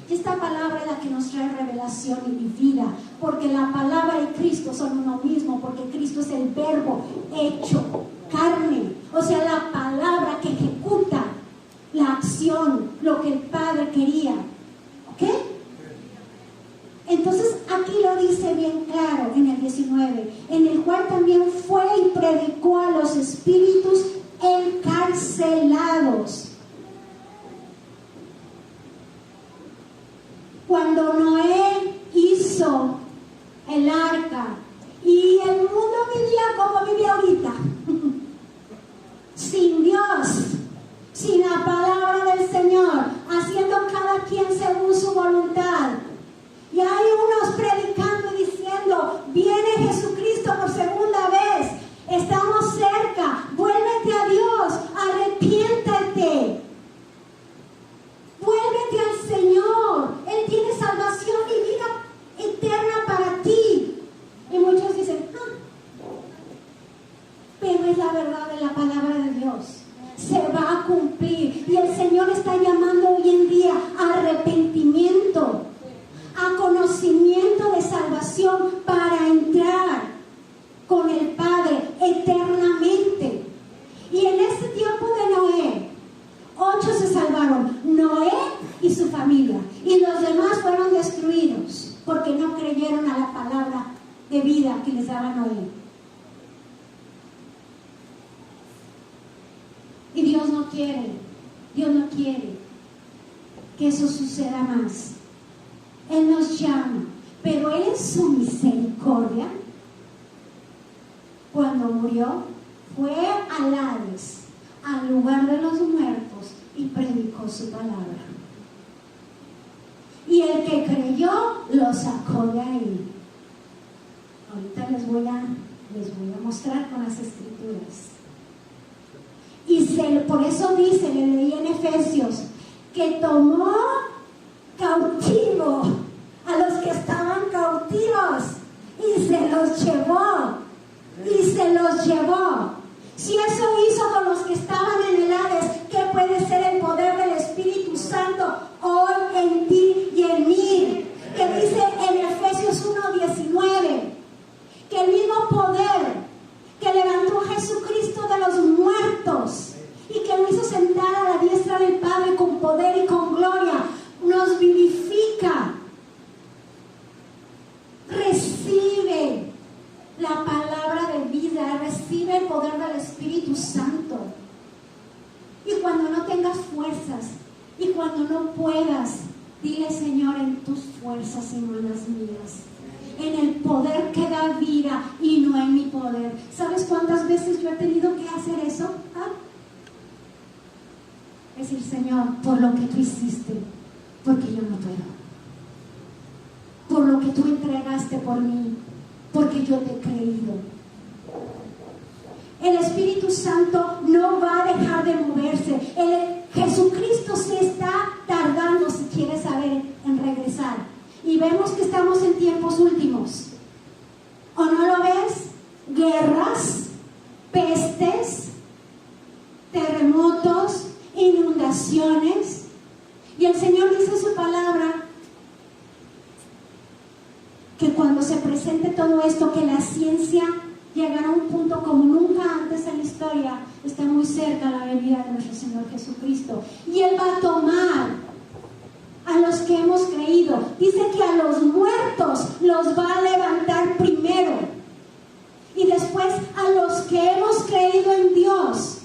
S1: Y esta palabra es la que nos trae revelación y vida, porque la palabra y Cristo son uno mismo, porque Cristo es el verbo hecho carne, o sea, la palabra que ejecuta la acción, lo que el Padre quería. ¿Ok? Entonces aquí lo dice bien claro en el 19, en el cual también fue y predicó a los espíritus encarcelados. Cuando Noé hizo el arca y el mundo vivía como vive ahorita, sin Dios, sin la palabra del Señor, haciendo cada quien según su voluntad. Y hay unos predicando y diciendo, viene Jesucristo por segunda vez, estamos cerca, vuélvete a Dios, arrepiéntate, vuélvete al Señor, Él tiene salvación y vida eterna para ti. Y muchos dicen, pero es la verdad de la palabra de Dios, se va a cumplir. Y el Señor está llamando hoy en día a arrepentimiento, a conocimiento de salvación para entrar con el Padre eternamente. Y en este tiempo de Noé, 8 se salvaron, Noé y su familia, y los demás fueron destruidos porque no creyeron a la palabra de vida que les daba Noé. Y Dios no quiere que eso suceda más. Él nos llama, pero Él en su misericordia, cuando murió, fue al Hades, al lugar de los muertos, y predicó su palabra. Y el que creyó, lo sacó de ahí. Ahorita les voy a mostrar con las escrituras. Y por eso dice, le leí en Efesios, que tomó cautivo a los que estaban cautivos y se los llevó. Si eso hizo con los que estaban en el Hades, ¿qué puede ser el poder del Espíritu Santo hoy en ti y en mí? Que dice en Efesios 1:19, que el mismo poder que levantó a Jesucristo de los muertos y que lo hizo sentar a la diestra del Padre con poder y con gloria, nos vivifica. Recibe la palabra de vida, recibe el poder del Espíritu Santo. Y cuando no tengas fuerzas y cuando no puedas, dile, Señor, en tus fuerzas y no en las mías, en el poder que da vida y no en mi poder. ¿Sabes cuántas veces yo he tenido que hacer eso? Decir, Señor, por lo que tú hiciste, porque yo no puedo. Por lo que tú entregaste por mí, porque yo te he creído. El Espíritu Santo no va a dejar de moverse. Jesucristo se está tardando, si quieres saber, en regresar. Y vemos que estamos en tiempos últimos. ¿O no lo ves? Guerras, pestes, terremotos, inundaciones. Y el Señor dice en su palabra que cuando se presente todo esto, que la ciencia llegará a un punto como nunca antes en la historia, está muy cerca la venida de nuestro Señor Jesucristo. Y Él va a tomar a los que hemos creído. Dice que a los muertos los va a levantar primero. Y después a los que hemos creído en Dios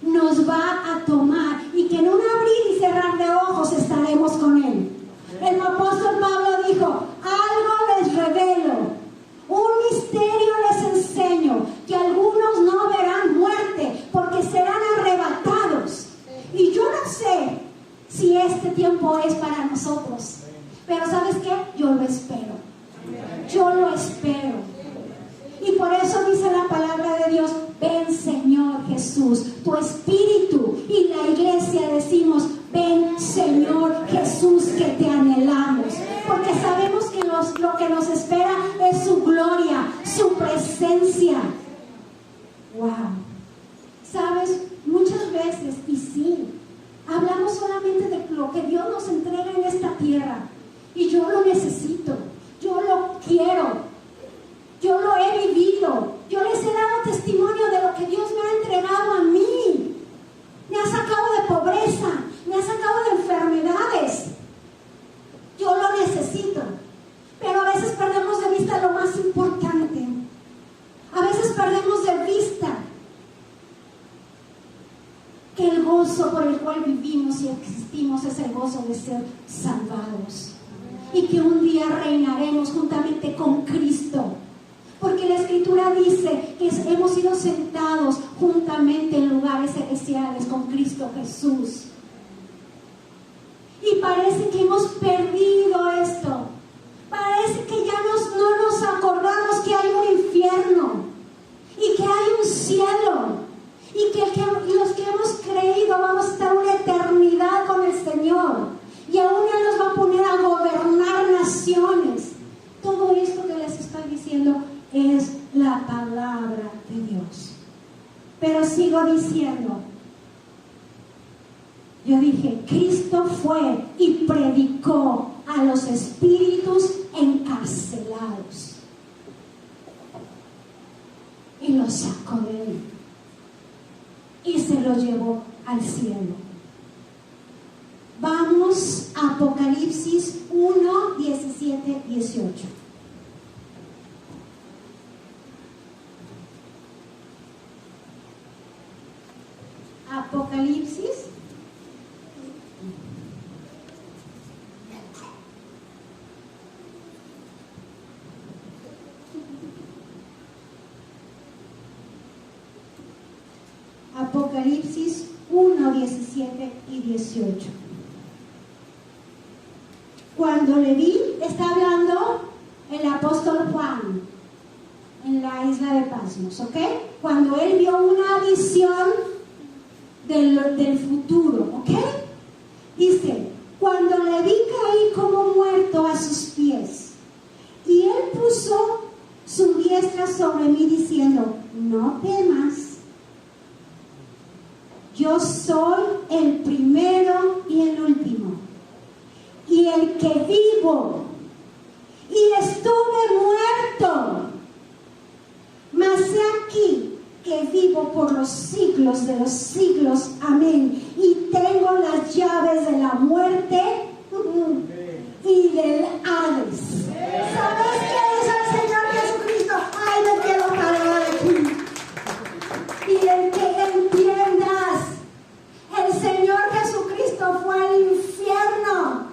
S1: nos va a tomar. Y que en un abrir y cerrar de ojos estaremos con Él. El apóstol Pablo dijo, algo les revelo, un misterio les enseño, que algunos no verán muerte porque serán arrebatados. Y yo no sé si este tiempo es para nosotros, pero ¿sabes qué? Yo lo espero. Y por eso dice la palabra de Dios, ven Señor Jesús, tu espíritu y wow. Sabes, muchas veces, y sí, hablamos solamente de lo que Dios nos entrega en esta tierra. Y yo lo necesito, yo lo quiero, yo lo he vivido. Yo les he dado testimonio de lo que Dios me ha entregado a mí. Me ha sacado de pobreza, me ha sacado de enfermedades. Yo lo necesito. Pero a veces perdemos de vista lo más importante. A veces perdemos de vista que el gozo por el cual vivimos y existimos es el gozo de ser salvados. Y que un día reinaremos juntamente con Cristo. Porque la Escritura dice que hemos sido sentados juntamente en lugares celestiales con Cristo Jesús. Y parece que hemos perdido esto. Parece que ya no nos acordamos que hay un infierno y que hay un cielo y que los que hemos creído vamos a estar una eternidad con el Señor y aún Él nos va a poner a gobernar naciones. Todo esto que les estoy diciendo es la palabra de Dios. Pero sigo diciendo, yo dije, Cristo fue y predicó a los espíritus encarcelados y los sacó de él y se los llevó al cielo. Vamos a Apocalipsis 1, 17, 18. Apocalipsis 1, 17 y 18. Cuando le vi, está hablando el apóstol Juan en la isla de Patmos, ¿ok? Cuando él vio una visión del futuro, ¿ok? Dice, cuando le vi caí como muerto a sus pies, y él puso su diestra sobre mí diciendo, no temas, yo soy el primero y el último, y el que vivo, y estuve muerto, mas he aquí que vivo por los siglos de los siglos, amén, y tengo las llaves de la muerte y del Hades. ¿Sabes qué es el Señor Jesucristo? Ay, me quiero parar aquí. Y el que entiendas, el Señor Jesucristo fue al infierno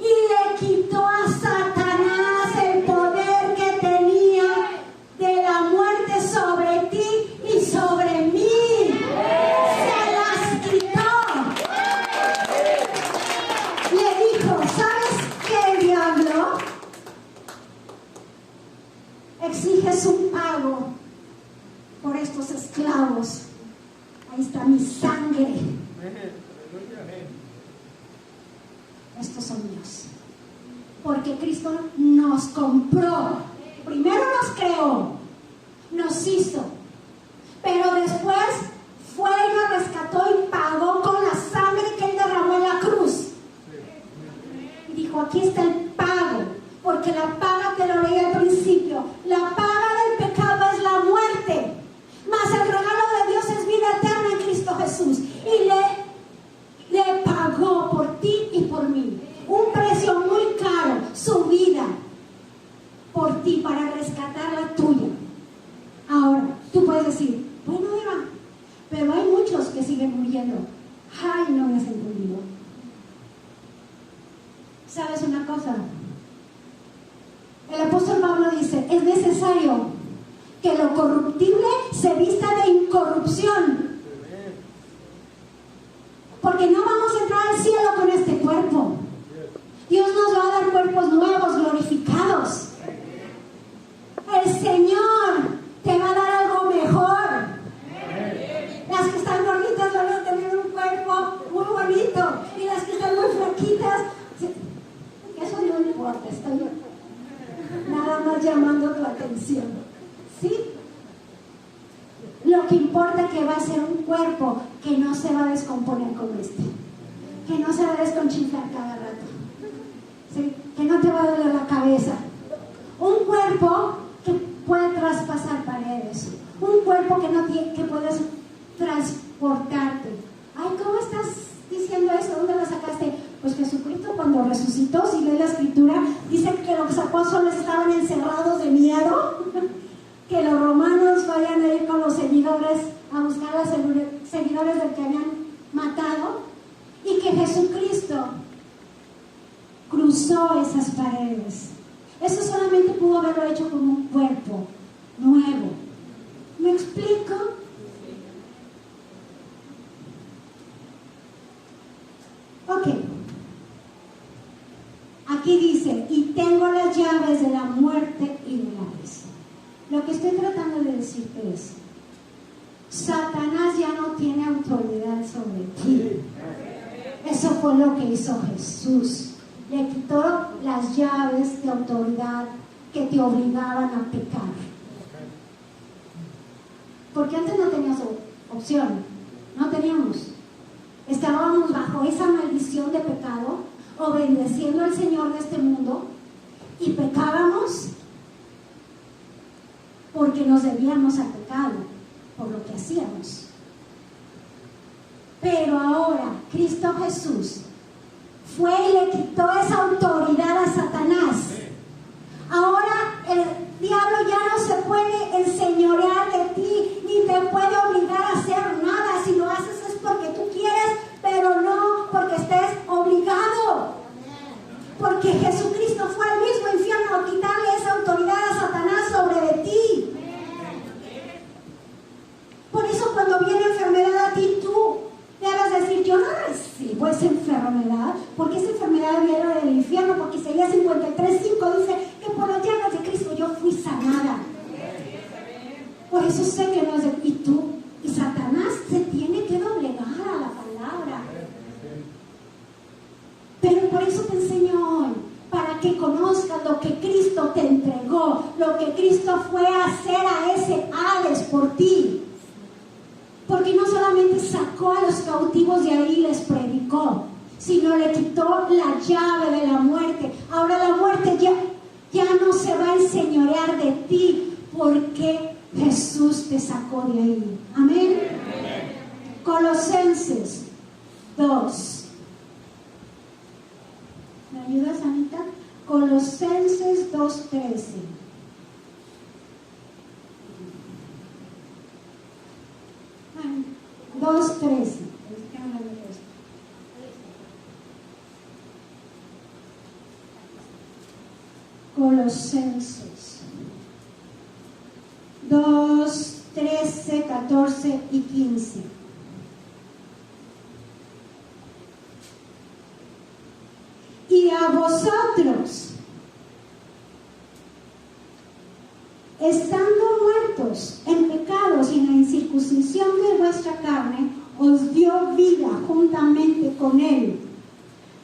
S1: y le quitó a Satanás el poder que tenía de la muerte sobre ti y sobre mí. Se las quitó. Le dijo, ¿sabes qué, diablo? Exiges un pago por estos esclavos. Ahí está mi sangre. Estos son míos. Porque Cristo nos compró. Primero nos creó, nos hizo, pero después fue y nos rescató y pagó con la sangre que Él derramó en la cruz. Y dijo, aquí está el pago, porque la paga, te lo leí al principio, la paga del pecado es la muerte, mas el regalo de Dios es vida eterna en Cristo Jesús. Y le pagó por ti y por mí un precio muy caro, su vida por ti, para rescatar la tuya. Ahora, tú puedes decir, bueno, Eva, pero hay muchos que siguen muriendo. Ay, no me has entendido. ¿Sabes una cosa? El apóstol Pablo dice, es necesario que lo corruptible se vista de incorrupción. Porque no vamos a entrar al cielo con este cuerpo. Dios nos va a dar cuerpos nuevos, glorificados. El Señor te va a dar algo mejor. Las que están gorditas van a tener un cuerpo muy bonito. Y las que están muy flaquitas, eso no importa, estoy nada más llamando tu atención. ¿Sí? Lo lo que importa es que va a ser un cuerpo que no se va a descomponer como este, que no se va a desconchinflar cada rato, ¿sí? Que no te va a doler la cabeza, un cuerpo que puede traspasar paredes, un cuerpo que puedes transportarte. Ay, ¿cómo estás diciendo eso? ¿Dónde lo sacaste? Pues Jesucristo cuando resucitó, si lees la escritura, dice que los apóstoles estaban encerrados de miedo, que los romanos vayan a ir con los seguidores a buscar a los seguidores del que habían matado, y que Jesucristo cruzó esas paredes. Eso solamente pudo haberlo hecho con un cuerpo nuevo. ¿Me explico? Ok. Aquí dice, y tengo las llaves de la muerte y del Hades. Lo que estoy tratando de decirte es, Satanás ya no tiene autoridad sobre ti. Eso fue lo que hizo Jesús. Le quitó las llaves de autoridad que te obligaban a pecar. Porque antes no tenías opción, no teníamos. Estábamos bajo esa maldición de pecado, obedeciendo al Señor de este mundo, y pecábamos porque nos debíamos al pecado, por lo que hacíamos. Pero ahora, Cristo Jesús fue y le quitó esa autoridad a Satanás. Ahora el diablo ya no se puede enseñorear de ti, ni te puede obligar a hacer nada. Si lo haces es porque tú quieres, pero no porque estés obligado. Porque Jesucristo fue al mismo infierno a quitarle esa autoridad a Satanás sobre de ti. Por eso cuando viene enfermedad a ti, tú debes decir, yo no recibo esa enfermedad, porque esa enfermedad viene del infierno, porque Isaías 53:5 dice que por las llagas de Cristo yo fui sanada. Por eso sé que no es de... Y tú, y Satanás se tiene que doblegar a la palabra. Pero por eso te enseño hoy, para que conozcas lo que Cristo te entregó, lo que Cristo fue a hacer a ese Hades por ti. Porque no solamente sacó a los cautivos de ahí y les predicó, sino le quitó la llave de la muerte. Ahora la muerte ya no se va a enseñorear de ti, porque Jesús te sacó de ahí. Amén. Colosenses 2. ¿Me ayudas, Anita? Colosenses 2:13. Colosenses 2:13, 14 y 15. Y a vosotros, estando muertos en pecados y en la incircuncisión de vuestra carne, os dio vida juntamente con Él,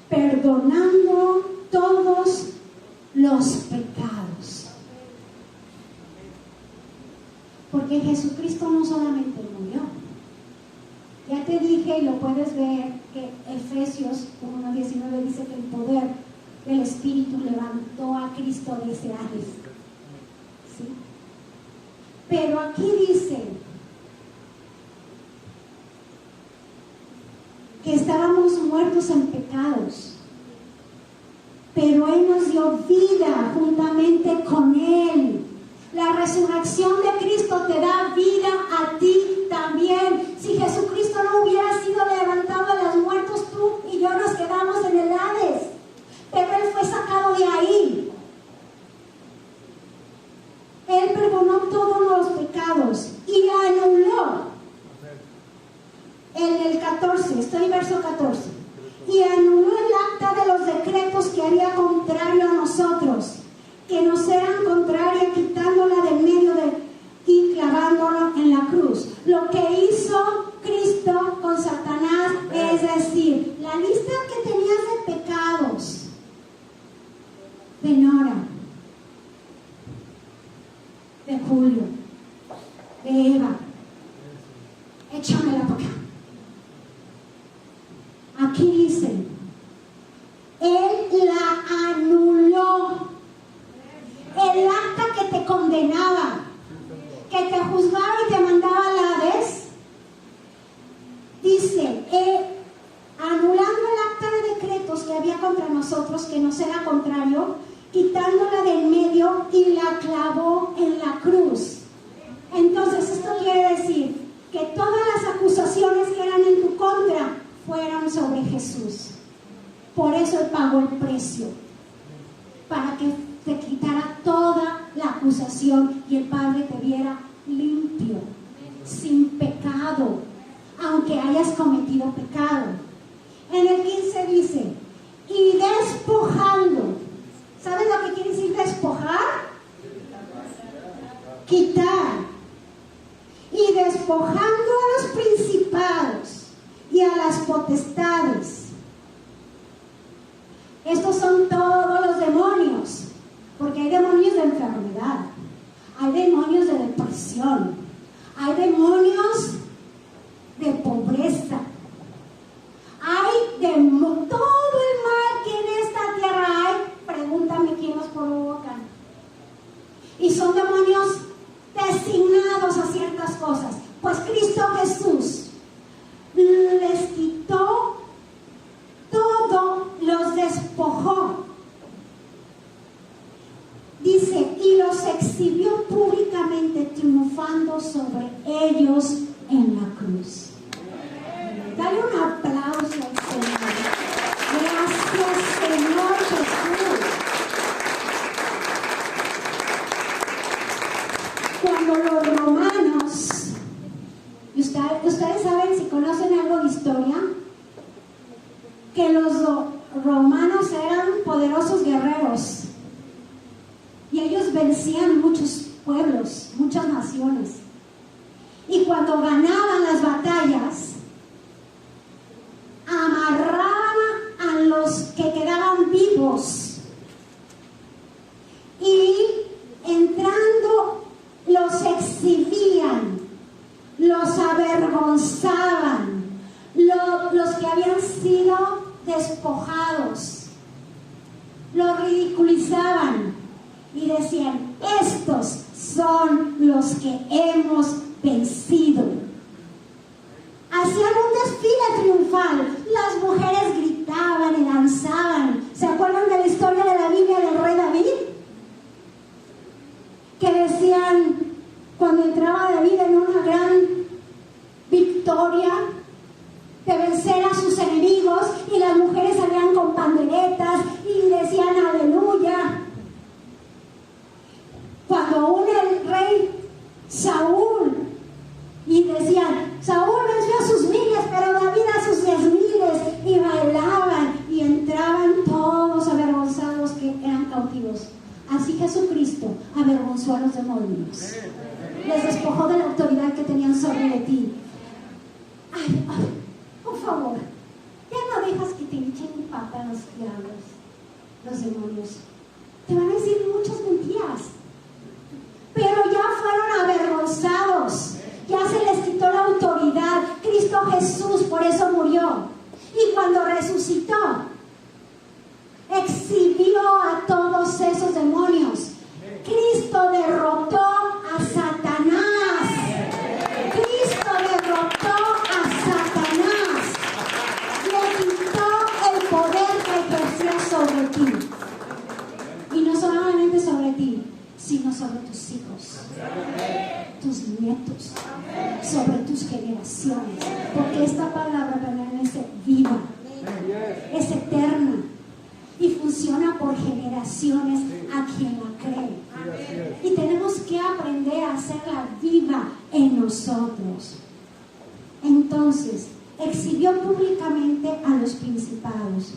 S1: perdonando todos los pecados. Porque Jesucristo no solamente murió. Ya te dije, y lo puedes ver, que Efesios 1:19 dice que el poder del Espíritu levantó a Cristo de ese Hades. ¿Sí? Pero aquí dice que estábamos muertos en pecados, pero Él nos dio vida juntamente con Él. La resurrección de Cristo te da vida a ti también. Si Jesucristo no hubiera sido levantado de los muertos, tú y yo nos quedamos en el Hades, pero Él fue sacado de ahí. Él perdonó todos los pecados y anuló. En el 14, estoy en verso 14. Y anuló el acta de los decretos que haría contrario a nosotros, que nos eran contrarios, quitándola del medio y clavándola en la cruz. Lo que hizo Cristo con Satanás, es decir, la lista que tenías de pecados de Nora, de Julio, de Eva, échamela para acá. Aquí dice, Él la anuló. El acta que te condenaba, que te juzgaba y te mandaba al Hades, dice, anulando el acta de decretos que había contra nosotros, que nos era contrario, quitándola del medio y la clavó en la cruz. Entonces esto quiere decir que todas las acusaciones que eran en tu contra fueron sobre Jesús. Por eso Él pagó el precio, para que te quitara toda la acusación y el Padre te viera limpio, sin pecado, aunque hayas cometido pecado. En el 15 dice, y despojando. ¿Sabes lo que quiere decir despojar? Quitar. Y despojando a los principados y a las potestades. Estos son todos los demonios, porque hay demonios de enfermedad, hay demonios de depresión, hay demonios de pobreza, hay todo el mal que en esta tierra hay. Pregúntame quién los provoca. Y son demonios designados a ciertas cosas. Pues Cristo Jesús les quitó todo, los despojó. Dice, y los exhibió públicamente, triunfando sobre ellos en la cruz. Dale un aplauso al Señor. Gracias, Señor Jesús. Cuando los romanos, y ustedes saben, si conocen algo de historia, que los romanos eran poderosos guerreros y ellos vencían muchos pueblos, muchas naciones, y cuando ganaban las batallas amarraban a los que quedaban vivos y entrando los exhibían, los avergonzaban, los que habían sido despojados, los ridiculizaban y decían, estos son los que hemos vencido. Hacían un desfile triunfal, las mujeres gritaban y danzaban. ¿Se acuerdan de la historia de la Biblia del rey David? Que decían, cuando entraba David en una gran victoria de vencer a sus enemigos, y las mujeres salían con panderetas y decían aleluya. Cuando aún el rey Saúl, y decían, Saúl venció a sus miles, pero David a sus 10,000, y bailaban y entraban todos avergonzados que eran cautivos. Así Jesucristo avergonzó a los demonios, les despojó de la autoridad que tenían sobre de ti. Ay, por favor, ya no dejas que te echen pata los diablos, los demonios. Te van a decir muchas mentiras, pero ya fueron avergonzados, ya se les quitó la autoridad. Cristo Jesús por eso murió, y cuando resucitó exhibió a todos esos demonios. Cristo derrotó a Satanás. Cristo derrotó a Satanás. Le quitó el poder que ejercía sobre ti. Y no solamente sobre ti, sino sobre tus hijos, tus nietos, sobre tus generaciones. Porque esta palabra permanece viva, es eterna y funciona por generaciones a quien la cree. Y tenemos que aprender a hacerla viva en nosotros. Entonces, exhibió públicamente a los principados.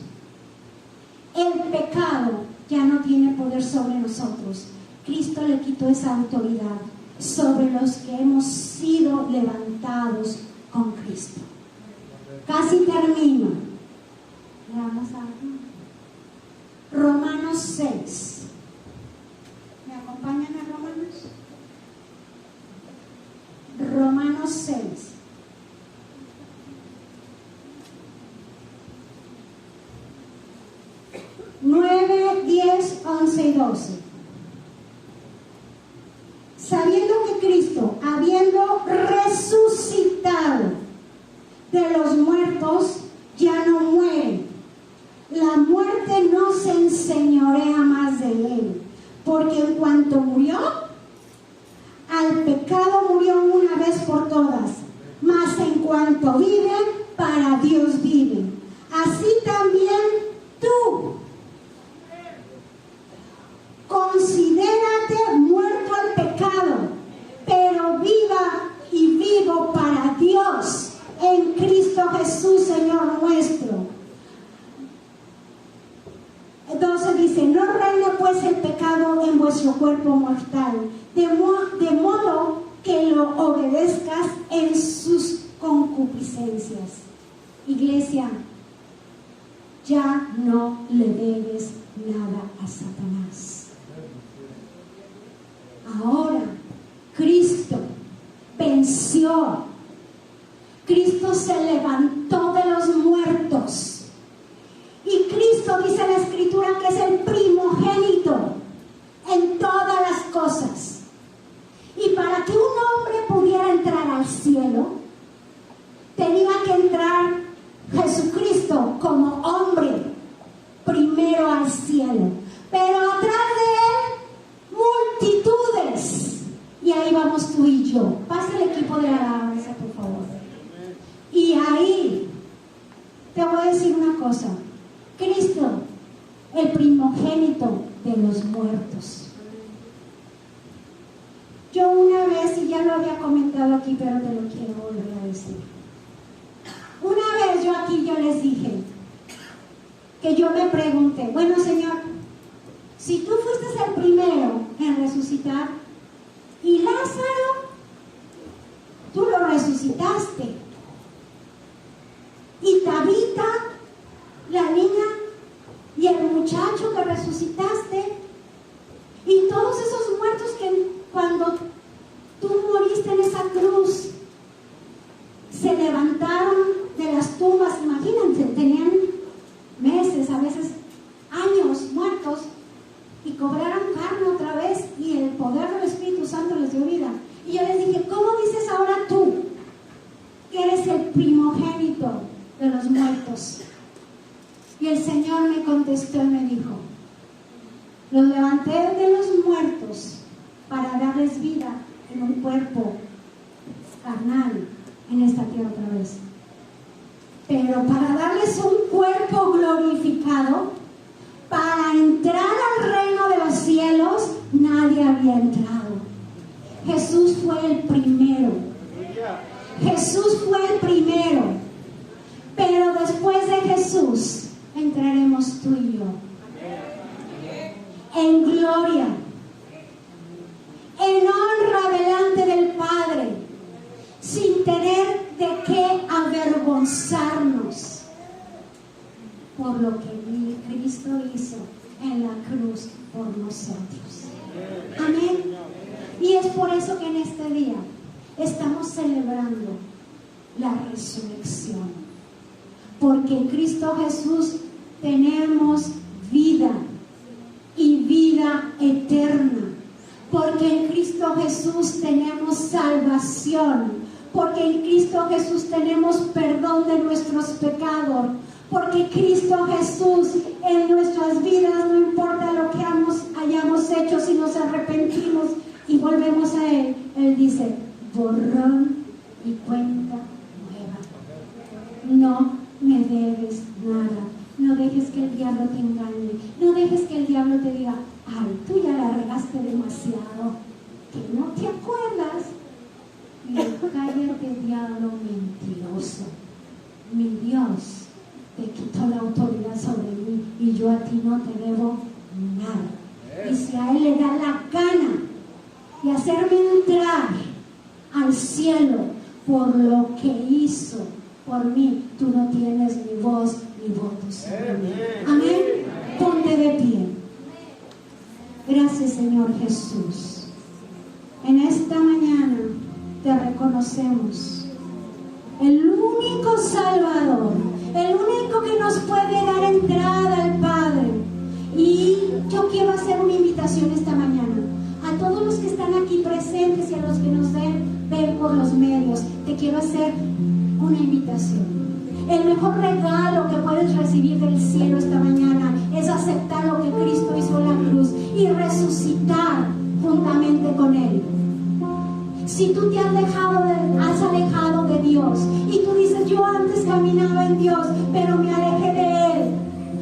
S1: El pecado ya no tiene poder sobre nosotros. Cristo le quitó esa autoridad sobre los que hemos sido levantados con Cristo. Casi termino. Vamos a Romanos 6. ¿Me acompañan a Romanos? Romanos 6. 12. Sabiendo que Cristo, habiendo resucitado de los muertos, ya no muere. La muerte no se enseñorea más de él, porque en cuanto murió, al pecado murió una vez por todas, mas en cuanto vive, para Dios vive. Así también tú, considérate muerto al pecado, pero viva y vivo para Dios en Cristo Jesús, Señor nuestro. 12 dice: no reine pues el pecado en vuestro cuerpo mortal, de modo que lo obedezcas en sus concupiscencias. Iglesia, ya no le debes nada a Satanás. Ahora Cristo venció. Cristo se levantó de los muertos. Y Cristo, dice la Escritura, que es el primogénito en todas las cosas. Y para que un hombre pudiera entrar al cielo, tenía que entrar Jesucristo como hombre primero al cielo. Pero atrás de él, multitudes. Y ahí vamos tú y yo. Pasa el equipo de alabanza, por favor. Y ahí te voy a decir una cosa. Cristo, el primogénito de los muertos. Yo una vez, y ya lo había comentado aquí, pero te lo quiero volver a decir. Una vez yo les dije que yo me pregunté, bueno, Señor, si tú fuiste el primero en resucitar, y Lázaro, tú lo resucitaste, y Tabita, la niña, y el muchacho que resucitaste, y todos esos muertos que cuando tú moriste en esa cruz se levantaron de las tumbas, imagínense, tenían meses, a veces años muertos, y cobraron carne otra vez, y el poder del Espíritu Santo les dio vida. Y yo les dije, ¿cómo dices ahora tú que eres el primogénito de los muertos? Y el Señor me contestó y me dijo, los levanté de los muertos para darles vida en un cuerpo carnal en esta tierra otra vez. Pero para darles un cuerpo glorificado, para entrar al reino de los cielos, nadie había entrado. Jesús fue el primero. Jesús fue el primero. Pero después de Jesús, entraremos tú y yo. En gloria, en honra delante del Padre, sin tener de qué avergonzarnos por lo que Cristo hizo en la cruz por nosotros. Amén. Y es por eso que en este día estamos celebrando la resurrección, porque en Cristo Jesús tenemos vida y vida eterna, porque en Cristo Jesús tenemos salvación, porque en Cristo Jesús tenemos perdón de nuestros pecados, porque Cristo Jesús en nuestras vidas, no importa lo que hayamos hecho, si nos arrepentimos y volvemos a Él, Él dice, borrón y cuenta nueva. No me debes nada. No dejes que el diablo te engañe. No dejes que el diablo te diga, ay, tú ya la regaste demasiado, que no te acuerdas. Y cállate, diablo mentiroso. Mi Dios te quitó la autoridad sobre mí y yo a ti no te debo nada. Y si a Él le da la gana de hacerme entrar al cielo por lo que hizo por mí, tú no tienes ni voz ni voto sobre mí. Amén. Ponte de pie. Gracias, Señor Jesús. En esta mañana te reconocemos, el único Salvador, el único que nos puede dar entrada al Padre. Y yo quiero hacer una invitación quiero hacer una invitación. El mejor regalo que puedes recibir del cielo esta mañana es aceptar lo que Cristo hizo en la cruz y resucitar juntamente con Él. Si tú te has alejado de Dios y tú dices, yo antes caminaba en Dios, pero me alejé de Él,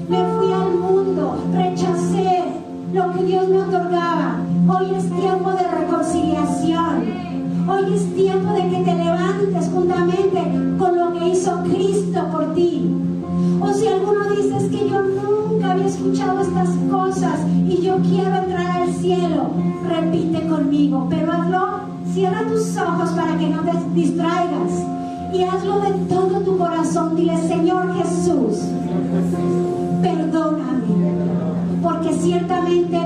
S1: me fui al mundo, rechacé lo que Dios me otorgaba. Hoy es tiempo de reconciliación. Hoy es tiempo de que te levantes juntamente con lo que hizo Cristo por ti. O si alguno dice, es que yo nunca había escuchado estas cosas y yo quiero entrar al cielo, repite conmigo, pero hazlo, cierra tus ojos para que no te distraigas y hazlo de todo tu corazón. Dile, Señor Jesús, perdóname, porque ciertamente